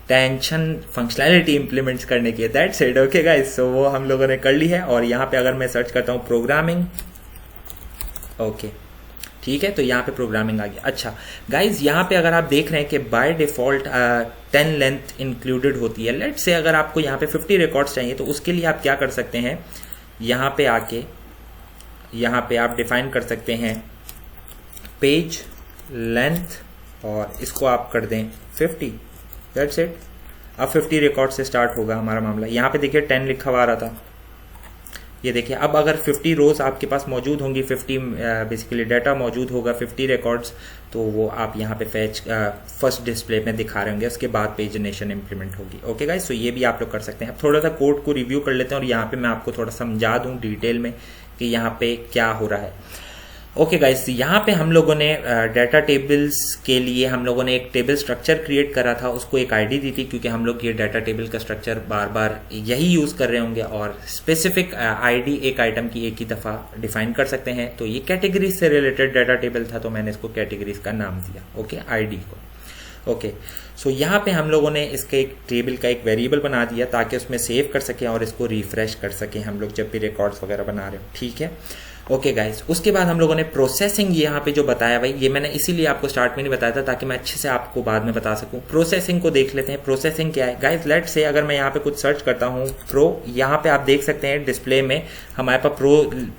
टेंशन फंक्शनैलिटी इंप्लीमेंट्स करने की है, दैट्स इट। ओके गाइस, सो वो हम लोगों ने कर ली है। और यहाँ पे अगर मैं सर्च करता हूँ प्रोग्रामिंग, ओके ठीक है, तो यहाँ पे प्रोग्रामिंग आ गया। अच्छा गाइज, यहाँ पे अगर आप देख रहे हैं कि बाय डिफॉल्ट 10 लेंथ इंक्लूडेड होती है। लेट्स से अगर आपको यहाँ पे 50 रिकॉर्ड्स चाहिए तो उसके लिए आप क्या कर सकते हैं, यहाँ पे आके यहाँ पे आप डिफाइन कर सकते हैं पेज लेंथ और इसको आप कर दें 50। That's it. अब 50 रिकॉर्ड से स्टार्ट होगा हमारा मामला। यहाँ पे देखिए 10 लिखा हुआ आ रहा था, ये देखिए। अब अगर 50 रोज आपके पास मौजूद होंगी, 50 बेसिकली डाटा मौजूद होगा, 50 रिकॉर्ड्स, तो वो आप यहाँ पे फैच फर्स्ट डिस्प्ले में दिखा रहे होंगे, उसके बाद पेजिनेशन इंप्लीमेंट होगी। ओके गाइस, तो ये भी आप लोग कर सकते हैं। अब थोड़ा सा कोड को रिव्यू कर लेते हैं और यहाँ पे मैं आपको थोड़ा समझा दूँ डिटेल में कि यहाँ पे क्या हो रहा है। ओके गाइस, यहाँ पे हम लोगों ने डाटा टेबल्स के लिए हम लोगों ने एक टेबल स्ट्रक्चर क्रिएट करा था, उसको एक आईडी दी थी क्योंकि हम लोग ये डाटा टेबल का स्ट्रक्चर बार बार यही यूज कर रहे होंगे और स्पेसिफिक आईडी एक आइटम की एक ही दफा डिफाइन कर सकते हैं। तो ये कैटेगरीज से रिलेटेड डाटा टेबल था, तो मैंने इसको कैटेगरीज का नाम दिया, ओके, आईडी को। ओके, सो यहाँ पे हम लोगों ने इसके एक टेबल का एक वेरिएबल बना दिया ताकि उसमें सेव कर सकें और इसको रिफ्रेश कर सकें हम लोग जब भी रिकॉर्ड्स वगैरह बना रहे हो, ठीक है। ओके गाइस, उसके बाद हम लोगों ने प्रोसेसिंग यहाँ पे जो बताया भाई, ये मैंने इसीलिए आपको स्टार्ट में नहीं बताया था ताकि मैं अच्छे से आपको बाद में बता सकूं। प्रोसेसिंग को देख लेते हैं, प्रोसेसिंग क्या है गाइस। लेट्स से अगर मैं यहाँ पे कुछ सर्च करता हूँ यहाँ पे आप देख सकते हैं डिस्प्ले में हमारे पास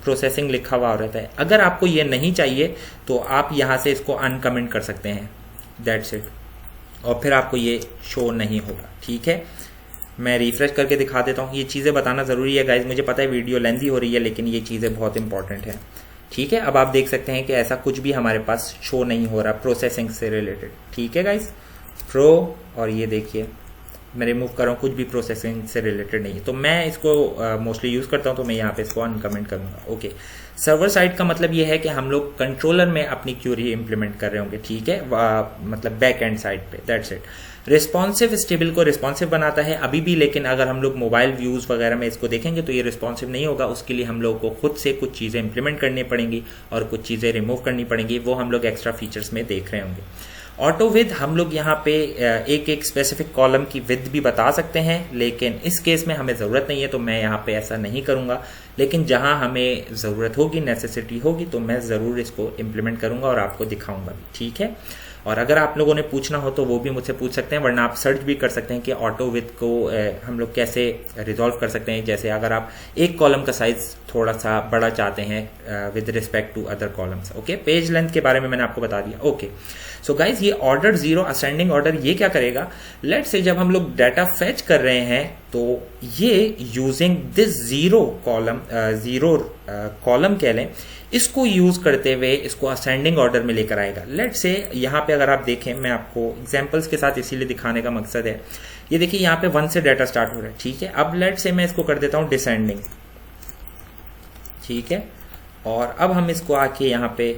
प्रोसेसिंग लिखा हुआ रहता है। अगर आपको ये नहीं चाहिए तो आप यहाँ से इसको अनकमेंट कर सकते हैं, दैट्स इट, और फिर आपको ये शो नहीं होगा, ठीक है। मैं रिफ्रेश करके दिखा देता हूँ। ये चीज़ें बताना ज़रूरी है गाइज, मुझे पता है वीडियो लेंथी हो रही है लेकिन ये चीज़ें बहुत इंपॉर्टेंट है, ठीक है। अब आप देख सकते हैं कि ऐसा कुछ भी हमारे पास शो नहीं हो रहा प्रोसेसिंग से रिलेटेड, ठीक है गाइज। और ये देखिए मैं रिमूव कर रहा हूँ, कुछ भी प्रोसेसिंग से रिलेटेड नहीं है। तो मैं इसको मोस्टली यूज़ करता हूँ, तो मैं यहाँ पे इसको अनकमेंट करूँगा। ओके, सर्वर साइड का मतलब ये है कि हम लोग कंट्रोलर में अपनी क्यूरी इंप्लीमेंट कर रहे होंगे, ठीक है, मतलब बैक एंड साइड पे, दैट्स इट। रिस्पॉन्सिव स्टेबल को रिस्पॉन्सिव बनाता है अभी भी, लेकिन अगर हम लोग मोबाइल व्यूज वगैरह में इसको देखेंगे तो ये रिस्पॉन्सिव नहीं होगा। उसके लिए हम लोग को खुद से कुछ चीज़ें इंप्लीमेंट करनी पड़ेंगी और कुछ चीज़ें रिमूव करनी पड़ेंगी, वो हम लोग एक्स्ट्रा फीचर्स में देख रहे होंगे। ऑटो विद, हम लोग यहाँ पे एक एक स्पेसिफिक कॉलम की विद भी बता सकते हैं, लेकिन इस केस में हमें ज़रूरत नहीं है तो मैं यहाँ पे ऐसा नहीं करूँगा। लेकिन जहाँ हमें ज़रूरत होगी, नेसेसिटी होगी, तो मैं ज़रूर इसको इम्प्लीमेंट करूँगा और आपको दिखाऊँगा भी, ठीक है। और अगर आप लोगों ने पूछना हो तो वो भी मुझसे पूछ सकते हैं, वरना आप सर्च भी कर सकते हैं कि ऑटो विद को हम लोग कैसे रिजॉल्व कर सकते हैं। जैसे अगर आप एक कॉलम का साइज थोड़ा सा बड़ा चाहते हैं with respect to other columns, okay. Page length के बारे में मैंने आपको बता दिया, ओके। सो गाइज, ये ऑर्डर जीरो असेंडिंग ऑर्डर ये क्या करेगा, लेट से जब हम लोग डाटा फेच कर रहे हैं तो ये using this zero column zero column कह लें, इसको यूज करते हुए इसको असेंडिंग ऑर्डर में लेकर आएगा। लेट से यहाँ पे अगर आप देखें, मैं आपको एग्जांपल्स के साथ इसीलिए दिखाने का मकसद है, ये देखिए यहाँ पे 1 से डाटा स्टार्ट हो रहा है, ठीक है। अब लेट से मैं इसको कर देता हूँ डिसेंडिंग, ठीक है, और अब हम इसको आके यहाँ पे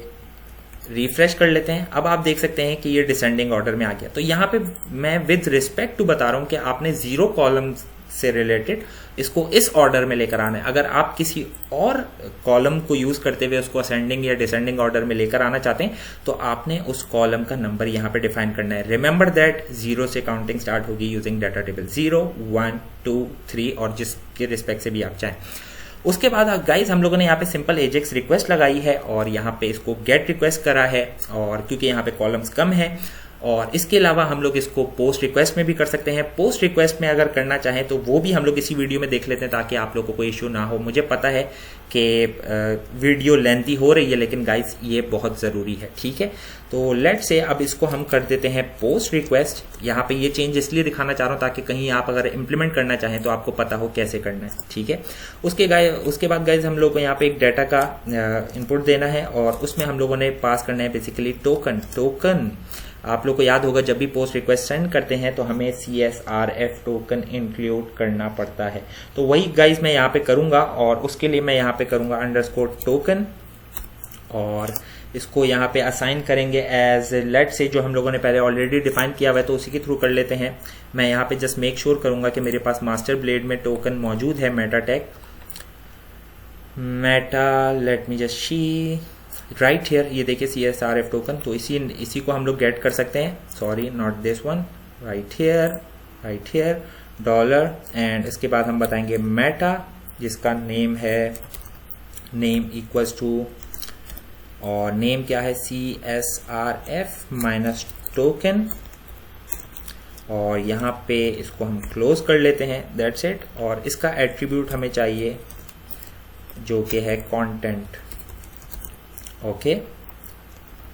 रिफ्रेश कर लेते हैं। अब आप देख सकते हैं कि ये डिसेंडिंग ऑर्डर में आ गया। तो यहाँ पे मैं विद रिस्पेक्ट टू बता रहा हूँ कि आपने 0 कॉलम से रिलेटेड इसको इस ऑर्डर में लेकर आना है। अगर आप किसी और कॉलम को यूज करते हुए उसको असेंडिंग या डिसेंडिंग ऑर्डर में लेकर आना चाहते हैं तो आपने उस कॉलम का नंबर यहाँ पे डिफाइन करना है। रिमेंबर दैट 0 से काउंटिंग स्टार्ट होगी यूजिंग डाटा टेबल, 0, 1, 2, 3 और जिसके रिस्पेक्ट से भी आप चाहें। उसके बाद गाइस हम लोगों ने यहाँ पे सिंपल एजेक्स रिक्वेस्ट लगाई है और यहाँ पे इसको गेट रिक्वेस्ट करा है, और क्योंकि यहाँ पे कॉलम्स कम है। और इसके अलावा हम लोग इसको पोस्ट रिक्वेस्ट में भी कर सकते हैं। पोस्ट रिक्वेस्ट में अगर करना चाहें तो वो भी हम लोग इसी वीडियो में देख लेते हैं ताकि आप लोगों को कोई इश्यू ना हो। मुझे पता है कि वीडियो लेंथी हो रही है, लेकिन गाइस ये बहुत ज़रूरी है, ठीक है। तो लेट से अब इसको हम कर देते हैं पोस्ट रिक्वेस्ट। यहाँ पे ये चेंज इसलिए दिखाना चाह रहा हूँ ताकि कहीं आप अगर इम्प्लीमेंट करना चाहें तो आपको पता हो कैसे करना है, ठीक है। उसके बाद गाइस हम लोग को यहाँ पे एक डाटा का इनपुट देना है और उसमें हम लोगों ने पास करना है बेसिकली टोकन। आप लोग को याद होगा जब भी पोस्ट रिक्वेस्ट सेंड करते हैं तो हमें CSRF टोकन इंक्लूड करना पड़ता है। तो वही गाइस मैं यहाँ पे करूंगा और उसके लिए मैं यहाँ पे करूंगा _टोकन और इसको यहाँ पे असाइन करेंगे एज लेट से जो हम लोगों ने पहले ऑलरेडी डिफाइन किया हुआ है तो उसी के थ्रू कर लेते हैं। मैं यहाँ पे जस्ट मेक श्योर करूंगा कि मेरे पास मास्टर ब्लेड में टोकन मौजूद है, Meta late me just see right here, ये देखिए CSRF टोकन। तो इसी को हम लोग गेट कर सकते हैं, sorry not this one, right here dollar, and इसके बाद हम बताएंगे मेटा जिसका नेम है नेम इक्वल्स टू, और नेम क्या है CSRF माइनस टोकन, और यहाँ पे इसको हम क्लोज कर लेते हैं, दैट्स इट। और इसका एट्रीब्यूट हमें चाहिए जो कि है content, okay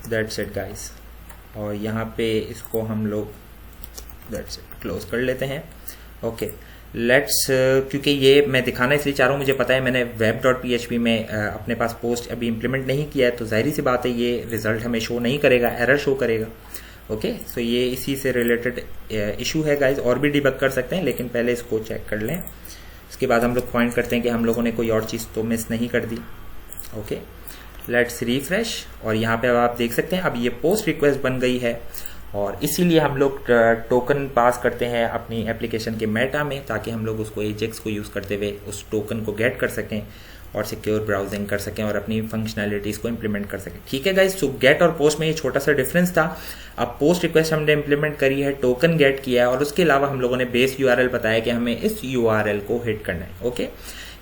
that's it guys. और यहाँ पे इसको हम लोग दैट्स इट क्लोज कर लेते हैं, ओके लेट्स। क्योंकि ये मैं दिखाना इसलिए चाह रहा हूँ, मुझे पता है मैंने web.php में अपने पास पोस्ट अभी इंप्लीमेंट नहीं किया है, तो जाहिर सी बात है ये रिजल्ट हमें शो नहीं करेगा, एरर शो करेगा, ओके। सो ये इसी से रिलेटेड इशू है गाइज, और भी डिबग कर सकते हैं लेकिन पहले इसको चेक कर लें। इसके बाद हम लोग पॉइंट करते हैं कि हम लोगों ने कोई और चीज़ तो मिस नहीं कर दी, ओके। लेट्स रिफ्रेश, और यहाँ पे अब आप देख सकते हैं अब ये पोस्ट रिक्वेस्ट बन गई है, और इसीलिए हम लोग टोकन पास करते हैं अपनी एप्लीकेशन के मेटा में ताकि हम लोग उसको एजेक्स को यूज़ करते हुए उस टोकन को गेट कर सकें और सिक्योर ब्राउजिंग कर सकें और अपनी फंक्शनैलिटीज़ को इम्प्लीमेंट कर सकें, ठीक है गाइस। सो गेट और पोस्ट में ये छोटा सा डिफरेंस था। अब पोस्ट रिक्वेस्ट हमने इम्प्लीमेंट करी है, टोकन गेट किया है, और उसके अलावा हम लोगों ने बेस URL बताया कि हमें इस URL को हिट करना है, ओके।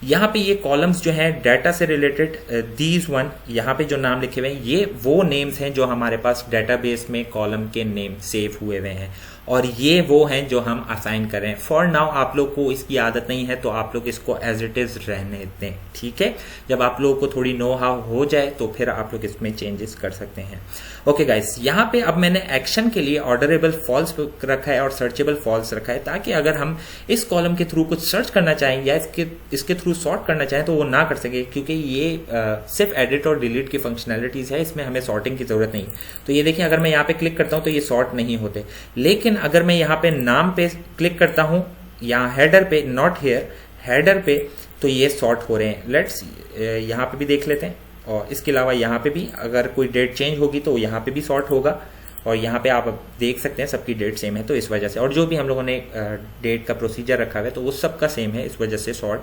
यहाँ पे ये कॉलम्स जो हैं डाटा से रिलेटेड, दीज वन यहाँ पे जो नाम लिखे हुए हैं ये वो नेम्स हैं जो हमारे पास डाटाबेस में कॉलम के नेम सेव हुए हुए हैं, और ये वो हैं जो हम असाइन करें। फॉर नाउ आप लोग को इसकी आदत नहीं है तो आप लोग इसको एज इट इज रहने दें, ठीक है। जब आप लोगों को थोड़ी नो हाउ हो जाए तो फिर आप लोग इसमें चेंजेस कर सकते हैं, ओके गाइस। यहाँ पे अब मैंने एक्शन के लिए ऑर्डरेबल फॉल्स रखा है और सर्चेबल फॉल्स रखा है ताकि अगर हम इस कॉलम के थ्रू कुछ सर्च करना चाहें या इसके थ्रू सॉर्ट करना चाहें तो वो ना कर सके, क्योंकि ये सिर्फ एडिट और डिलीट की फंक्शनैलिटीज है, इसमें हमें सॉर्टिंग की जरूरत नहीं। तो ये देखिए अगर मैं यहाँ पे क्लिक करता हूँ तो ये सॉर्ट नहीं होते, लेकिन अगर मैं यहाँ पे नाम पे क्लिक करता हूँ, यहाँ हेडर पे, नॉट हियर, हेडर पे, तो ये सॉर्ट हो रहे हैं। लेट्स यहाँ पे भी देख लेते हैं, और इसके अलावा यहाँ पे भी अगर कोई डेट चेंज होगी तो यहाँ पे भी सॉर्ट होगा, और यहाँ पे आप देख सकते हैं सबकी डेट सेम है तो इस वजह से, और जो भी हम लोगों ने डेट का प्रोसीजर रखा है तो वो सबका सेम है, इस वजह से सॉर्ट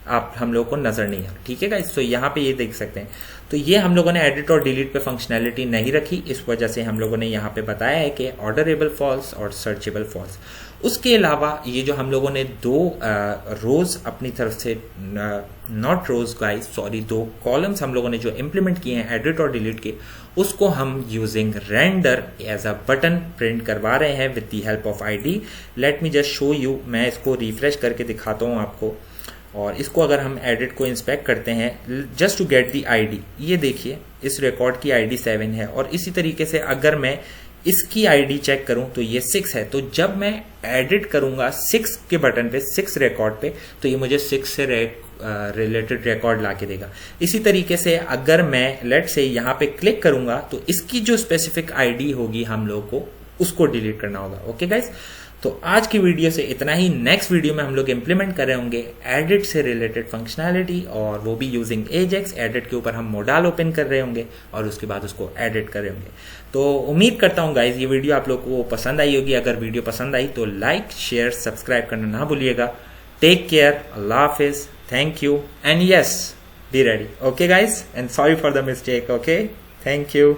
आप हम लोगों को नजर नहीं आ, ठीक है गाइस। तो यहाँ पे ये देख सकते हैं, तो ये हम लोगों ने एडिट और डिलीट पे फंक्शनैलिटी नहीं रखी, इस वजह से हम लोगों ने यहाँ पे बताया है कि ऑर्डरेबल फॉल्स और सर्चेबल फॉल्स। उसके अलावा ये जो हम लोगों ने दो रोज अपनी तरफ से, नॉट रोज गाइस सॉरी, दो कॉलम्स हम लोगों ने जो इंप्लीमेंट किए हैं एडिट और डिलीट के, उसको हम using render as a button print करवा रहे हैं with the help of ID। Let me just show you, मैं इसको रिफ्रेश करके दिखाता हूँ आपको, और इसको अगर हम एडिट को इंस्पेक्ट करते हैं just to get the ID, ये देखिए इस रिकॉर्ड की ID 7 है, और इसी तरीके से अगर मैं इसकी आईडी चेक करूं तो ये 6 है, तो जब मैं एडिट करूंगा 6 के बटन पे, 6 रिकॉर्ड पे, तो ये मुझे 6 से रिलेटेड रिकॉर्ड ला के देगा। इसी तरीके से अगर मैं लेट से यहाँ पे क्लिक करूंगा तो इसकी जो स्पेसिफिक आईडी होगी हम लोग को उसको डिलीट करना होगा। ओके गाइस, तो आज की वीडियो से इतना ही। नेक्स्ट वीडियो में हम लोग इंप्लीमेंट कर रहे होंगे एडिट से रिलेटेड फंक्शनैलिटी, और वो भी यूजिंग एजेक्स। एडिट के ऊपर हम मोडाल ओपन कर रहे होंगे और उसके बाद उसको एडिट कर रहे होंगे। तो उम्मीद करता हूँ गाइज ये वीडियो आप लोग को पसंद आई होगी। अगर वीडियो पसंद आई तो लाइक, शेयर, सब्सक्राइब करना ना भूलिएगा। टेक केयर, अल्लाह हाफिज, thank you, and yes, be ready. Okay guys, and sorry for the mistake. Okay, thank you.